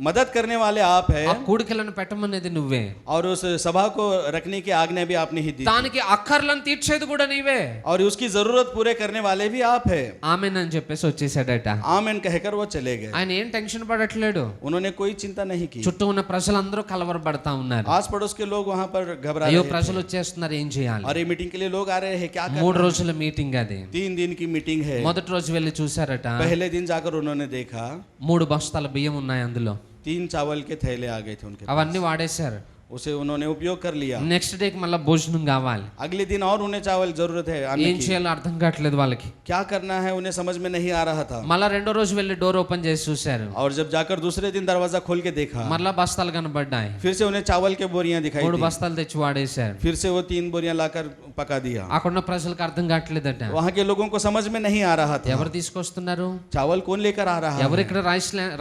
मदद करने वाले आप
ఆ
हैं
కూడికలను పెట్టమనేది నువ్వే,
और उस सभा को रखने की आज्ञा भी आपने ही दी
దానికి అక్కర్లను తీర్చేది కూడా నీవే.
और उसकी जरूरत पूरे करने वाले भी आप हैं।
ఆమెన్ అని చెప్పేసి వచ్చేసాడట.
आमेन कहकर वो चले गए।
ఆయన ఏం టెన్షన్ పడట్లేడు.
उन्होंने कोई चिंता नहीं की।
చుట్టూ ఉన్న ప్రజలందరూ కలవరపడతా ఉన్నారు.
आस पड़ोस के लोग वहाँ पर घबरा
అయ్యో
रहे
ప్రజలు
थे।
వచ్చేస్తున్నారు, ఏం చేయాలి?
और ये मीटिंग के लिए लोग आ रहे हैं, क्या
3
करना?
రోజుల మీటింగ్ అది.
3 दिन की मीटिंग है।
మొదటి రోజు వెళ్ళి చూసారట,
पहले दिन जाकर उन्होंने देखा
3 బస్తాల బియ్యం ఉన్నాయి అందులో.
3 चावल के थैले आ गए थे उनके पास।
అవన్నీ వాడేశారు.
उसे उन्होंने उपयोग कर लिया।
నెక్స్ట్ డేకి మళ్ళీ భోజనం కావాలి.
अगले दिन और उन्हें चावल जरूरत है आने
ఏం
की।
చేయాలో అర్థం కావట్లేదు వాళ్ళకి.
क्या करना है उन्हें समझ में नहीं आ रहा था।
మళ్ళా రెండో రోజు వెళ్ళి డోర్ ఓపెన్ చేసి చూశారు,
और जब जाकर दूसरे दिन दरवाजा खोल के देखा,
మళ్ళా బస్తాలు కనబడ్డాయి.
फिर से उन्हें चावल के बोरियां दिखाई
3
दी।
బస్తాలు తెచ్చి వాడేశారు.
फिर से वो 3 बोरियां लाकर पका दिया।
అక్కడున్న ప్రజలకు అర్థం కావట్లేదట.
वहाँ के लोगों को समझ में नहीं आ रहा था
ఎవరు తీసుకొస్తున్నారు,
चावल कौन लेकर आ रहा
ఎవరు
है,
ఇక్కడ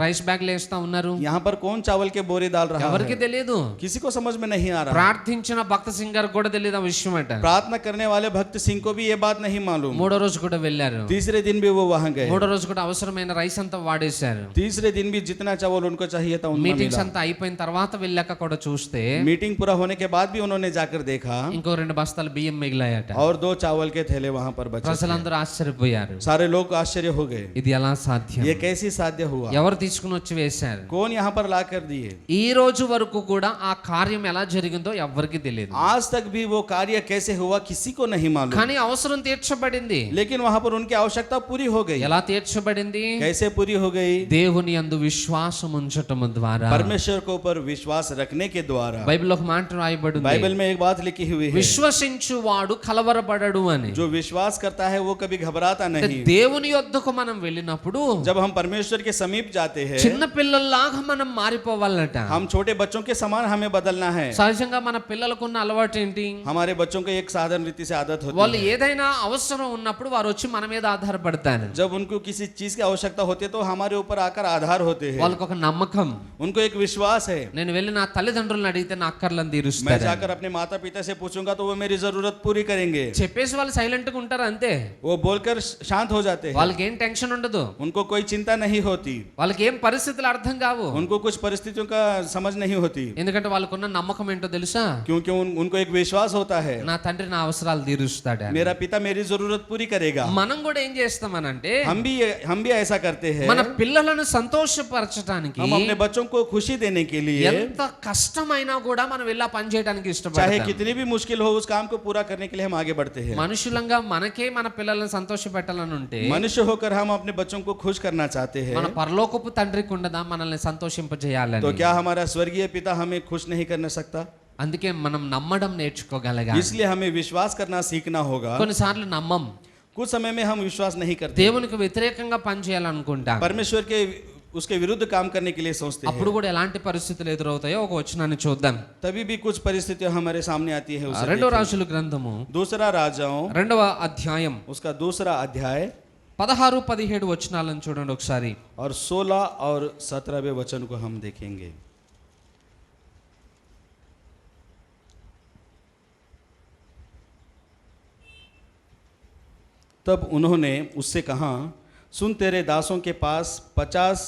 రైస్ బ్యాగ్ లేస్తా ఉన్నారు,
यहाँ पर कौन चावल के बोरे डाल रहा
ఎవరికి
है,
తెలియదు.
किसी को समझ में नहीं आ रहा।
ప్రార్థించిన భక్త సింగ్ గారికి కూడా తెలియదు ఆ విషయం అట.
प्रार्थना करने वाले भक्त सिंह को भी ये बात नहीं मालूम।
మూడో రోజు కూడా వెళ్ళారు.
तीसरे दिन भी वो वहाँ गए।
మూడో రోజు కూడా అవసరమైన రైస్ అంతా వాడేశారు.
तीसरे दिन भी जितना चावल उनको चाहिए था उतना
మీటింగ్స్
मिला।
అంతా అయిపోయిన తర్వాత వెళ్ళాక కూడా చూస్తే
मीटिंग पूरा होने के बाद भी उन्होंने जाकर देखा
ఇంకో 2 బస్తాలు బియ్యం మిగిలాయట.
और 2 चावल के थैले वहाँ पर बचे थे।
ప్రజలందరూ ఆశ్చర్యపోయారు.
सारे लोग आश्चर्य हो गए,
ఇది ఎలా సాధ్యం,
ये कैसे साध्य हुआ,
ఎవరు తీసుకుని వచ్చి వేశారు.
कौन यहाँ पर ला कर दिए।
ఈ రోజు వరకు కూడా ఆ కార్యం ఎలా జరిగిందో ఎవ్వరికి తెలియదు.
आज तक भी वो कार्य कैसे हुआ किसी को नहीं मालूम,
కానీ అవసరం తీర్చబడింది.
लेकिन वहाँ पर उनकी आवश्यकता पूरी हो गई।
ఎలా తీర్చబడింది?
कैसे पूरी हो गई?
దేవుని యందు విశ్వాసం ఉంచటము ద్వారా.
परमेश्वर के ऊपर विश्वास रखने के द्वारा।
బైబిల్లో ఒక మాట రాయబడి ఉంది,
बाइबल में एक बात लिखी हुई है,
విశ్వసించు వాడు కలవరపడడు అని.
जो विश्वास करता है वो कभी घबराता नहीं।
దేవుని యొద్దకు మనం వెళ్ళినప్పుడు
जब हम परमेश्वर के समीप जाते हैं,
చిన్న పిల్లల్లాగా మనం మారిపోవాలట.
हम छोटे बच्चों के समान हमें बदलना है।
సహజంగా మన పిల్లలకున్న అలవాటు ఏంటి?
हमारे बच्चों को एक साधारण रीति से आदत होती
వాళ్ళు
है,
ఏదైనా అవసరం ఉన్నప్పుడు వారు వచ్చి మన మీద ఆధారపడతారు.
जब उनको किसी चीज की आवश्यकता होती है तो हमारे ऊपर आकर आधार होते हैं।
వాళ్ళకి ఒక నమ్మకం,
उनको एक विश्वास है,
నేను వెళ్ళి నా తల్లిదండ్రులను అడిగితే నా అక్కర్లను
मैं
తీరుస్తారు.
जाकर अपने माता पिता से पूछूंगा तो वो मेरी जरूरत पूरी करेंगे।
చెప్పేసి వాళ్ళు సైలెంట్ గా ఉంటారు అంతే.
वो बोलकर शांत हो जाते हैं,
వాళ్ళకి ఏం టెన్షన్ ఉండదు,
उनको कोई चिंता नहीं होती,
వాళ్ళకి ఏం పరిస్థితులు అర్థం కావు.
उनको कुछ परिस्थितियों का समझ नहीं होती,
ఎందుకంటే వాళ్ళకున్న నమ్మకం ఏంటో తెలుసా?
क्योंकि उनको एक विश्वास होता है,
నా తండ్రి నా అవసరాలు తీరుస్తాడు.
मेरा पिता मेरी जरूरत पूरी करेगा।
మనం కూడా ఏం చేస్తామనంటే
हम भी ऐसा करते हैं,
మన పిల్లలను సంతోషపరచడానికి
हम अपने बच्चों को खुशी देने के लिए
ఎంత కష్టమైనా కూడా మనం వెళ్ళి ఆ పని చేయడానికి
चाहे
ఇష్టపడతాం.
कितनी भी मुश्किल हो उस काम को पूरा करने के लिए हम आगे बढ़ते हैं।
మనుషులంగా మనకే మన పిల్లలను సంతోషపెట్టాలని ఉంటే
मनुष्य होकर हम अपने बच्चों को खुश करना चाहते हैं,
మన పరలోకపు తండ్రికి ఉండదా మనల్ని సంతోషింపజేయాలని?
तो क्या हमारा स्वर्गीय पिता हमें खुश नहीं करना सकता?
అందుకే మనం నమ్మడం నేర్చుకోగలగాలి.
इसलिए हमें विश्वास करना सीखना होगा।
కొన్నిసార్లు నమ్మం,
कुछ समय में हम विश्वास नहीं करते,
దేవునికి వ్యతిరేకంగా పని చేయాలనుకుంటాం.
परमेश्वर के उसके विरुद्ध काम करने के लिए सोचते
అప్పుడు
हैं।
కూడా ఎలాంటి పరిస్థితులు ఎదురవుతాయో ఒక వచనాన్ని చూద్దాం.
तभी भी कुछ परिस्थितियां हमारे सामने आती है, उसे
రెండో
देखें।
రాజుల గ్రంథము
दूसरा राजाओं
2వ అధ్యాయం
उसका दूसरा अध्याय
16-17 వచనాలను చూడండి ఒకసారి.
और 16 और 17वें वचन को हम देखेंगे। तब उन्होंने उससे कहा, सुन, तेरे दासों के पास 50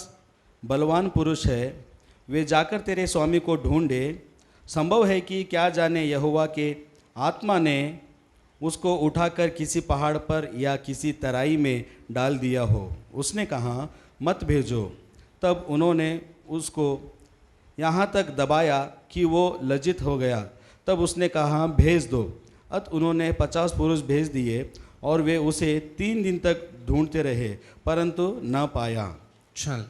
बलवान पुरुष है, वे जाकर तेरे स्वामी को ढूंढे। संभव है कि क्या जाने यहोवा के आत्मा ने उसको उठाकर किसी पहाड़ पर या किसी तराई में डाल दिया हो। उसने कहा, मत भेजो। तब उन्होंने उसको यहाँ तक दबाया कि वो लज्जित हो गया। तब उसने कहा, भेज दो। अत उन्होंने 50 पुरुष भेज दिए और वे उसे 3 दिन तक ढूंढते रहे, परंतु न पाया।
చాలు.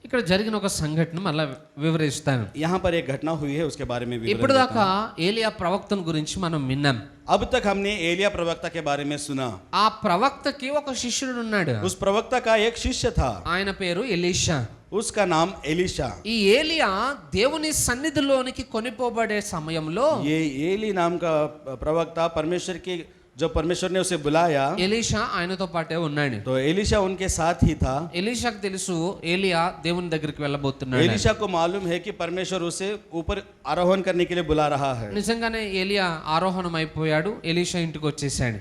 ఇక్కడ జరిగిన ఒక సంఘటన మళ్ళీ వివరిస్తాను.
यहाँ पर एक घटना हुई है, उसके बारे में विवरण
ఇప్పుడు
देता
దాకా ఏలియా ప్రవక్తను గురించి మనం విన్నాం.
हूं। अब तक हमने एलिया प्रवक्ता के बारे में सुना।
ఆ ప్రవక్తకి ఒక శిష్యుడు ఉన్నాడు.
उस प्रवक्ता का एक शिष्य था,
ఆయన పేరు ఎలీషా.
उसका नाम एलिशा।
ఈ ఏలియా దేవుని సన్నిధిలోనికి కొనిపోబడే సమయంలో
ये एली नाम का प्रवक्ता परमेश्वर के, जब परमेश्वर ने उसे बुलाया
ఎలీషా ఆయనతో పాటే ఉన్నాడు.
तो एलिशा उनके साथ ही था।
ఎలీషాకు తెలుసు ఏలియా దేవుని దగ్గరికి వెళ్ళబోతున్నాడు.
एलिशा को मालूम है कि परमेश्वर उसे ऊपर आरोहण करने के लिए बुला रहा है।
నిజంగానే ఏలియా ఆరోహణం అయిపోయాడు. ఎలీషా ఇంటికి వచ్చేసాడు.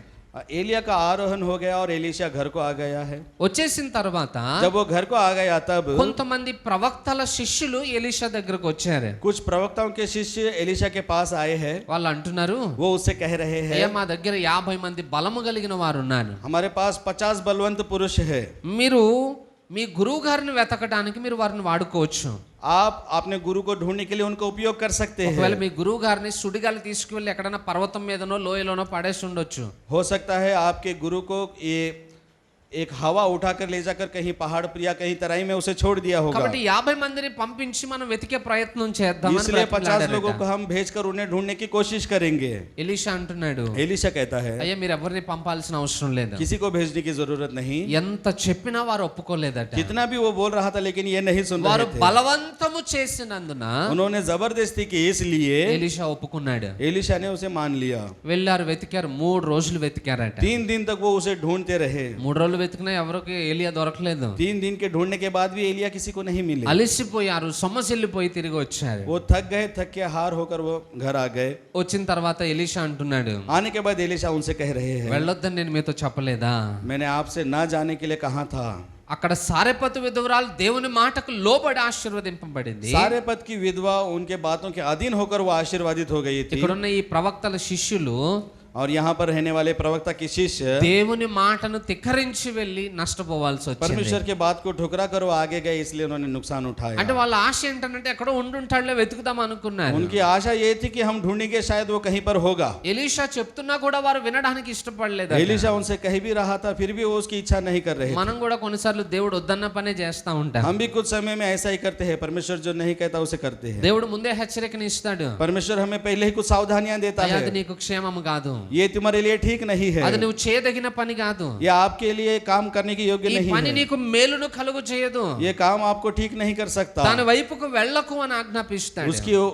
एलिया का आरोहण हो गया और एलिशा घर को आ गया है।
వచ్చేసిన తర్వాత
जब वो घर को आ गया तब
కొంతమంది ప్రవక్తల శిష్యులు ఎలీషా దగ్గరకు వచ్చారు.
कुछ प्रवक्ताओं के शिष्य एलिशा के पास आए हैं।
వాళ్ళు అంటున్నారు,
वो उससे कह रहे हैं,
అయ్యా మా దగ్గర 50 మంది బలము కలిగిన వారు ఉన్నారు.
हमारे पास 50 बलवंत पुरुष है।
మీరు మీ గురువు గారిని వెతకడానికి మీరు వారిని వాడుకోవచ్చు.
आप अपने गुरु को ढूंढने के लिए उनका उपयोग कर सकते
ఒకవేళ
हैं।
మీ గురువు గారిని సుడిగాలి తీసుకువెళ్ళి ఎక్కడైనా పర్వతం మీదనో లోయలోనో పడేసి ఉండొచ్చు.
हो सकता है आपके गुरु को ये एक हवा उठाकर ले जाकर कहीं पहाड़ पर या कहीं तराई में उसे छोड़ दिया होगा।
కాబట్టి 50 మందిని పంపించి మనం వెతికే ప్రయత్నం చేద్దామని
इसलिए 50
బ్రతిమలాడారట.
लोगों को हम भेजकर उन्हें ढूंढने की कोशिश करेंगे।
ఎలీషా అంటున్నాడు,
एलीशा कहता है
అయ్యా మీరు ఎవరిని పంపాల్సిన అవసరం లేదు.
किसी को भेजने की जरूरत नहीं।
ఎంత చెప్పినా వారు ఒప్పుకోలేదట.
कितना भी वो बोल रहा था लेकिन ये नहीं सुन
వారు
रहे थे।
బలవంతము చేసినందున
उन्होंने जबरदस्ती की, इसलिए
ఎలీషా ఒప్పుకున్నాడు.
एलीशा ने उसे मान लिया।
వెళ్ళారు, వెతికారు, 3 రోజులు వెతికారట.
3 दिन तक वो उसे ढूंढते रहे।
3 రోజులు వెతికినా ఎవరికి ఏలియా దొరకలేదు.
3 दिन के ढूंढने के बाद भी एलिया किसी को नहीं मिले।
అలసిపోయారు, సొమ్మసిల్లిపోయి తిరిగి వచ్చారు.
वो थक गए, थक के हार होकर वो घर आ गए।
వచ్చిన తర్వాత ఎలీషా అంటున్నాడు,
आने के बाद एलीशा उनसे कह रहे हैं,
వెళ్ళొద్దని నేను మీతో చెప్పలేదా?
मैंने आपसे ना जाने के लिए कहा था।
అక్కడ సారెపతు విధవరాలు దేవుని మాటకు లోబడి ఆశీర్వదింపబడింది.
सारेपत की विधवा उनके बातों के अधीन होकर वो आशीर्वादित हो गई थी।
ఇక్కడున్న ఈ ప్రవక్తల శిష్యులు
और यहाँ पर रहने वाले प्रवक्ता के शिष्य
దేవుని మాటను తిక్కరించి వెళ్ళి నష్టపోవాల్సి వచ్చింది.
परमेश्वर के बात को ठुकरा कर वो आगे गए, इसलिए उन्होंने नुकसान उठाया।
అంటే వాళ్ళ ఆశ ఏంటంటే ఎక్కడో ఉండుంటాడులే వెతుకుదాం అనుకున్నారు.
उनकी आशा ये थी कि हम ढूंढेंगे, शायद वो कहीं पर होगा।
ఎలీషా చెప్తున్నా కూడా వారు వినడానికి ఇష్టపడలేదు.
एलीशा उनसे कह भी रहा था, फिर भी वो उसकी इच्छा नहीं कर रहे थे।
మనం కూడా కొన్నిసార్లు దేవుడు వద్దన్న పనే చేస్తా ఉంటాం.
हम भी कुछ समय में ऐसा ही करते हैं। परमेश्वर जो नहीं कहता उसे करते हैं।
దేవుడు ముందే హెచ్చరికని ఇస్తాడు,
परमेश्वर हमें पहले ही कुछ सावधानियां देता
అయ్యా, అది
है।
నీకు క్షేమం కాదు,
ये तुम्हारे लिए ठीक नहीं है,
అది నువ్వు చేయదగిన పని కాదు,
ये आपके लिए काम करने की योग्य
ఈ
नहीं
పని
है,
నీకు మేలును కలుగు చేయదు,
ये काम आपको ठीक नहीं कर सकता,
దాని వైపుకు వెళ్ళకు అని ఆజ్ఞాపిస్తాడు.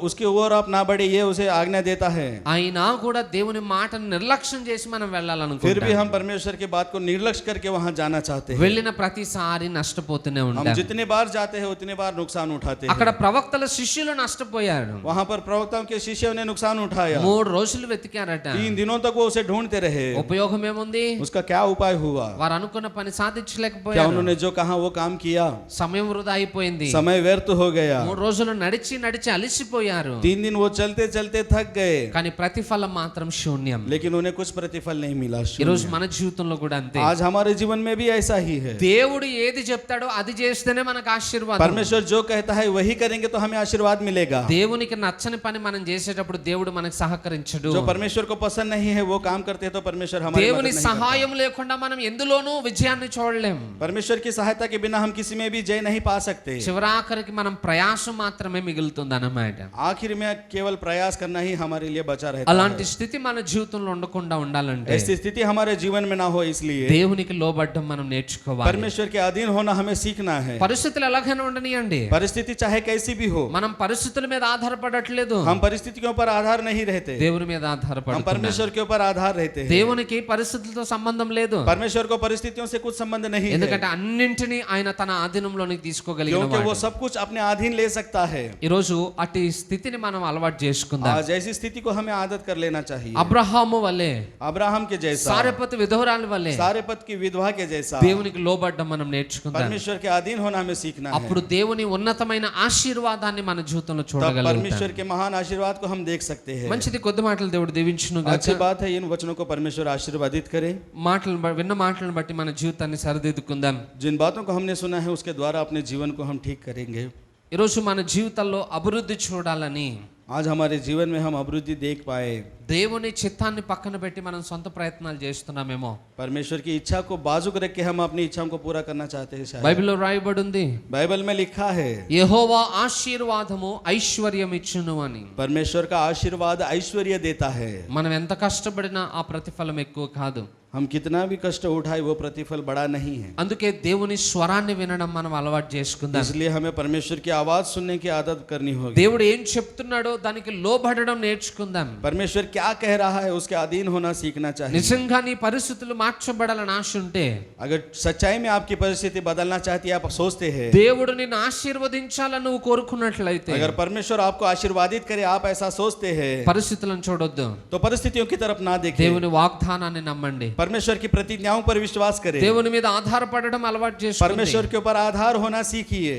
उसकी ओर आप ना बढ़े, ये उसे आज्ञा देता है।
అయినా కూడా దేవుని మాటను నిర్లక్ష్యం చేసి మనం
फिर भी
వెళ్ళాలనుకుంటాం.
हम परमेश्वर की बात को निर्लक्ष्य करके वहां जाना चाहते हैं।
వెళ్ళిన ప్రతిసారి నష్టపోతూనే
हम
ఉంటాం.
जितने बार जाते हैं उतने बार नुकसान उठाते
అక్కడ
हैं।
ప్రవక్తల శిష్యులు నష్టపోయారు.
वहां पर प्रवक्ताओं के शिष्यों ने नुकसान उठाया।
3 రోజులు వెతికారట.
3 दिनों तक वो उसे ढूंढते रहे।
ఉపయోగం ఏముంది?
उसका क्या उपाय हुआ?
వారు అనుకున్న పని
क्या
సాధించలేకపోయారు.
उन्होंने जो कहा वो काम किया?
సమయం వృధా అయిపోయింది.
समय व्यर्थ हो गया।
3 రోజులు నడిచి నడిచి అలసిపోయారు.
3 दिन वो चलते चलते थक गए,
కానీ ప్రతిఫలం మాత్రం శూన్యం.
लेकिन उन्हें कुछ प्रतिफल नहीं मिला।
ఈ రోజు మన జీవితంలో కూడా అంతే.
आज हमारे जीवन में भी ऐसा ही है।
దేవుడు ఏది చెప్తాడో అది చేస్తేనే మనకు ఆశీర్వాదం.
परमेश्वर जो कहता है वही करेंगे तो हमें आशीर्वाद मिलेगा।
దేవునికి నచ్చని పని మనం చేసేటప్పుడు దేవుడు మనకు సహకరించడు.
जो परमेश्वर को पसंद नहीं है वो काम करते हैं तो परमेश्वर हमारी
దేవుని
मदद नहीं करता।
సహాయం లేకుండా మనం ఎందులోనూ విజయాన్ని చూడలేం.
परमेश्वर की सहायता के बिना हम किसी में भी जय नहीं पा सकते।
చివరాఖరికి మనం ప్రయాసం మాత్రమే మిగులుతుంది అన్నమాట.
आखिर में केवल प्रयास करना ही हमारे लिए बचा रहता
అలాంటి
है।
స్థితి మన జీవితంలో ఉండకుండా ఉండాలంటే
ऐसी स्थिति हमारे जीवन में ना हो, इसलिए
దేవునికి లోబడ్డం మనం నేర్చుకోవాలి.
परमेश्वर के अधीन होना हमें सीखना है।
పరిస్థితులు ఎలాగైనా ఉండనియండి,
परिस्थिति चाहे कैसी भी हो,
మనం పరిస్థితుల మీద ఆధారపడట్లేదు,
हम परिस्थितियों पर आधार नहीं रहते,
దేవుని మీద
हम
ఆధారపడుతున్నాం.
परमेश्वर के ऊपर आधार रहते हैं।
దేవునికి పరిస్థితులతో సంబంధం లేదు,
परमेश्वर को परिस्थितियों से कुछ संबंध नहीं है,
ఎందుకంటే అన్నింటినీ ఆయన తన ఆధీనంలోనికి తీసుకోగలిగిన
क्योंकि वो
వాడు.
सब कुछ अपने अधीन ले सकता है।
ఈ రోజు అటు స్థితిని మనం అలవాటు చేసుకుందాం.
आज ऐसी स्थिति को हमें आदत कर लेना चाहिए।
అబ్రహాము వలె,
अब्राहम के जैसा,
సారెపతు విధవరాలు వలె
सारेपत की विधवा के जैसा
దేవునికి లోబడ్డం మనం నేర్చుకుందాం.
परमेश्वर के अधीन होना हमें सीखना है।
అప్పుడు దేవుని ఉన్నతమైన ఆశీర్వాదాన్ని మన జీవితంలో
तब
చూడగలుగుతాం.
परमेश्वर के महान आशीर्वाद को हम देख सकते हैं।
మంచిది, కొద్ది మాటలు దేవుడు దీవించును గాక.
अच्छी बात है, इन वचनों को परमेश्वर आशीर्वादित करे।
విన్న మాటలను బట్టి మన జీవితాన్ని సరిదిద్దుకుందాం.
जिन बातों को हमने सुना है उसके द्वारा अपने जीवन को हम ठीक करेंगे।
ఈరోజు మన జీవితాల్లో అభివృద్ధి చూడాలని,
आज हमारे जीवन में हम अभिवृद्धि देख पाए।
దేవుని చిత్తాన్ని పక్కన పెట్టి మనం సొంత ప్రయత్నాలు చేస్తున్నామేమో.
परमेश्वर की इच्छा को बाजुक रख के हम अपनी इच्छाओं को पूरा करना चाहते हैं शायद।
బైబిల్లో రాయబడి ఉంది,
बाइबल में लिखा है
యెహోవా ఆశీర్వాదము ఐశ్వర్యం ఇచ్చును అని.
परमेश्वर का आशीर्वाद ऐश्वर्य देता है।
మనం ఎంత కష్టపడినా ఆ ప్రతిఫలం ఎక్కువ కాదు.
हम कितना भी कष्ट उठाए वो प्रतिफल बड़ा नहीं है।
అందుకే దేవుని స్వరాన్ని వినడం మనం అలవాటు చేసుకుందాం.
इसलिए हमें परमेश्वर की आवाज सुनने की आदत करनी होगी।
దేవుడు ఏం చెప్తున్నాడో దానికి లోబడడం నేర్చుకుందాం.
परमेश्वर क्या कह रहा है उसके अधीन होना सीखना चाहिए।
నిజంగా నీ పరిస్థితులు మార్చబడాలని ఆశ ఉంటే,
अगर सच्चाई में आपकी परिस्थिति बदलना चाहती है, आप सोचते हैं,
దేవుడు నిన్ను ఆశీర్వదించాలని నువ్వు కోరుకున్నట్లయితే
अगर परमेश्वर आपको आशीर्वादित करे, आप ऐसा सोचते हैं,
పరిస్థితులను చూడొద్దు,
तो परिस्थितियों की तरफ ना देखें,
దేవుని వాగ్దానాన్ని నమ్మండి.
परमेश्वर की प्रतिज्ञाओं पर विश्वास करें,
దేవుని మీద ఆధారపడడం అలవాటు చేసుకోండి.
परमेश्वर के ऊपर आधार होना सीखिए।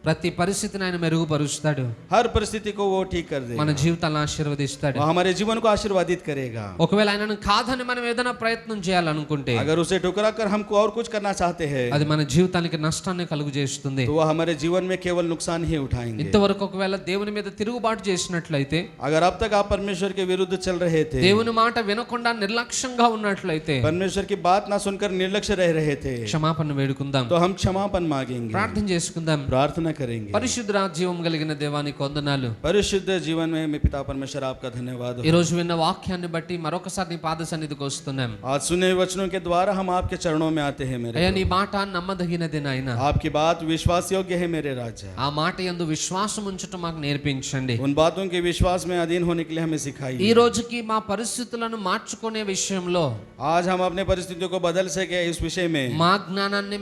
ప్రతి పరిస్థితిని ఆయన మెరుగుపరుస్తాడు,
हर परिस्थिति को वो ठीक कर
మన
देगा,
జీవితాలను ఆశీర్వదిస్తాడు.
वो हमारे जीवन को आशीर्वादित करेगा।
ఒకవేళ ఆయనను కాదని మనం ఏదైనా ప్రయత్నం చేయాలనుకుంటే
अगर उसे ठुकरा कर हमको और कुछ करना चाहते हैं
అది మన జీవితానికి నష్టాన్ని కలుగు చేస్తుంది.
तो वो हमारे जीवन में केवल नुकसान ही उठाएंगे।
ఇంతవరకు ఒకవేళ దేవుని మీద తిరుగుబాటు చేసినట్లయితే,
अगर अब तक आप परमेश्वर के विरुद्ध चल रहे थे,
దేవుని మాట వినకుండా నిర్లక్ష్యంగా ఉన్నట్లయితే
परमेश्वर की बात ना सुनकर निर्लक्ष्य रह रहे थे,
క్షమాపణ వేడుకుందాం,
तो हम क्षमापन मांगेंगे,
ప్రార్థన చేసుకుందాం.
प्रार्थना करेंगे।
పరిశుద్ధ జీవం కలిగిన దేవానికి వందనాలు.
परिशुद्ध जीवन में मैं पिता परमेश्वर आपका धन्यवाद
ఈ
हो।
రోజు విన్న వాక్యాన్ని బట్టి మరొకసారి నీ పాద సన్నిధికి వస్తున్నాం.
आज सुने हुए वचनों के द्वारा हम आपके चरणों में आते हैं मेरे
అయ్యా,
प्रभु।
నీ మాట నమ్మదగినది నాయన.
आपकी बात विश्वास योग्य है मेरे राजा।
ఆ మాట యందు విశ్వాసం ఉంచటం మాకు నేర్పించండి.
उन बातों के विश्वास में अधीन होने के लिए हमें
ఈ
सिखाइए।
రోజుకి మా పరిస్థితులను మార్చుకునే విషయంలో
आज हम अपने परिस्थितियों को बदल सके इस विषय में
మా జ్ఞానాన్ని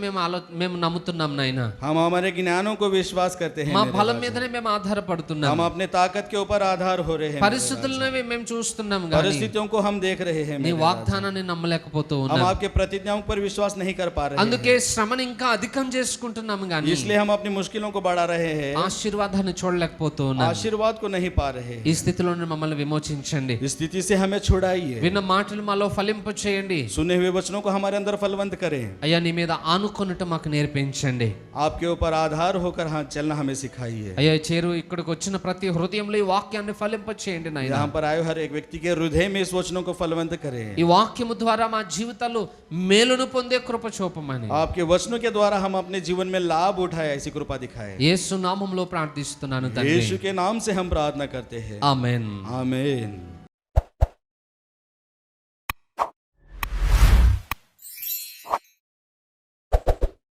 మేము నమ్ముతున్నాం నాయన.
हम हमारे ज्ञानों को विश्वास करते हैं
మా
मेरे
బలం
राजा।
మీదనే మేము ఆధారపడుతున్నాం.
हम अपने ताकत के ऊपर आधार हो रहे हैं मेरे
పరిస్థితులను మేము చూస్తున్నాం
राजा।
కానీ
परिस्थितियों को हम देख रहे हैं
నీ
मेरे राजा।
వాగ్దానాన్ని నమ్మలేకపోతూ
हम
ఉన్నాం.
आपके प्रतिज्ञाओं पर विश्वास नहीं कर पा रहे हैं,
అందుకే శ్రమను ఇంకా అధికం చేసుకుంటున్నాం కానీ
इसलिए हम अपनी मुश्किलों को बढ़ा रहे हैं,
ఆశీర్వాదాన్ని చూడలేకపోతూ ఉన్నాం.
आशीर्वाद को नहीं पा रहे।
ఈ స్థితిలో నుండి మమ్మల్ని విమోచించండి.
इस स्थिति से हमें छुड़ाइए,
విన్న మాటలు మాలో ఫలింప చేయండి.
सुने हुए वचनों को हमारे अंदर फलवंत करें,
అయ్యా, నీ మీద ఆనుకొనుట మాకు నేర్పించండి.
आपके ऊपर आधार होकर हाँ चलना हमें सिखाइए।
అయ్యా, చేరు ఇక్కడికి వచ్చిన ప్రతి హృదయంలో ఈ వాక్యాన్ని ఫలింప చేయండి నాయన.
यहाँ पर आए हर एक व्यक्ति के हृदय में इस वचनों को फलवंत करें।
ఈ వాక్యము ద్వారా మా జీవితాలు మేలును పొందే కృప చూపమని
आपके वचनों के द्वारा हम अपने जीवन में लाभ उठाए, ऐसी कृपा दिखाए।
యేసు నామములో ప్రార్థిస్తున్నాను తండ్రి.
यीशु के नाम से हम प्रार्थना करते हैं,
ఆమేన్.
आमीन।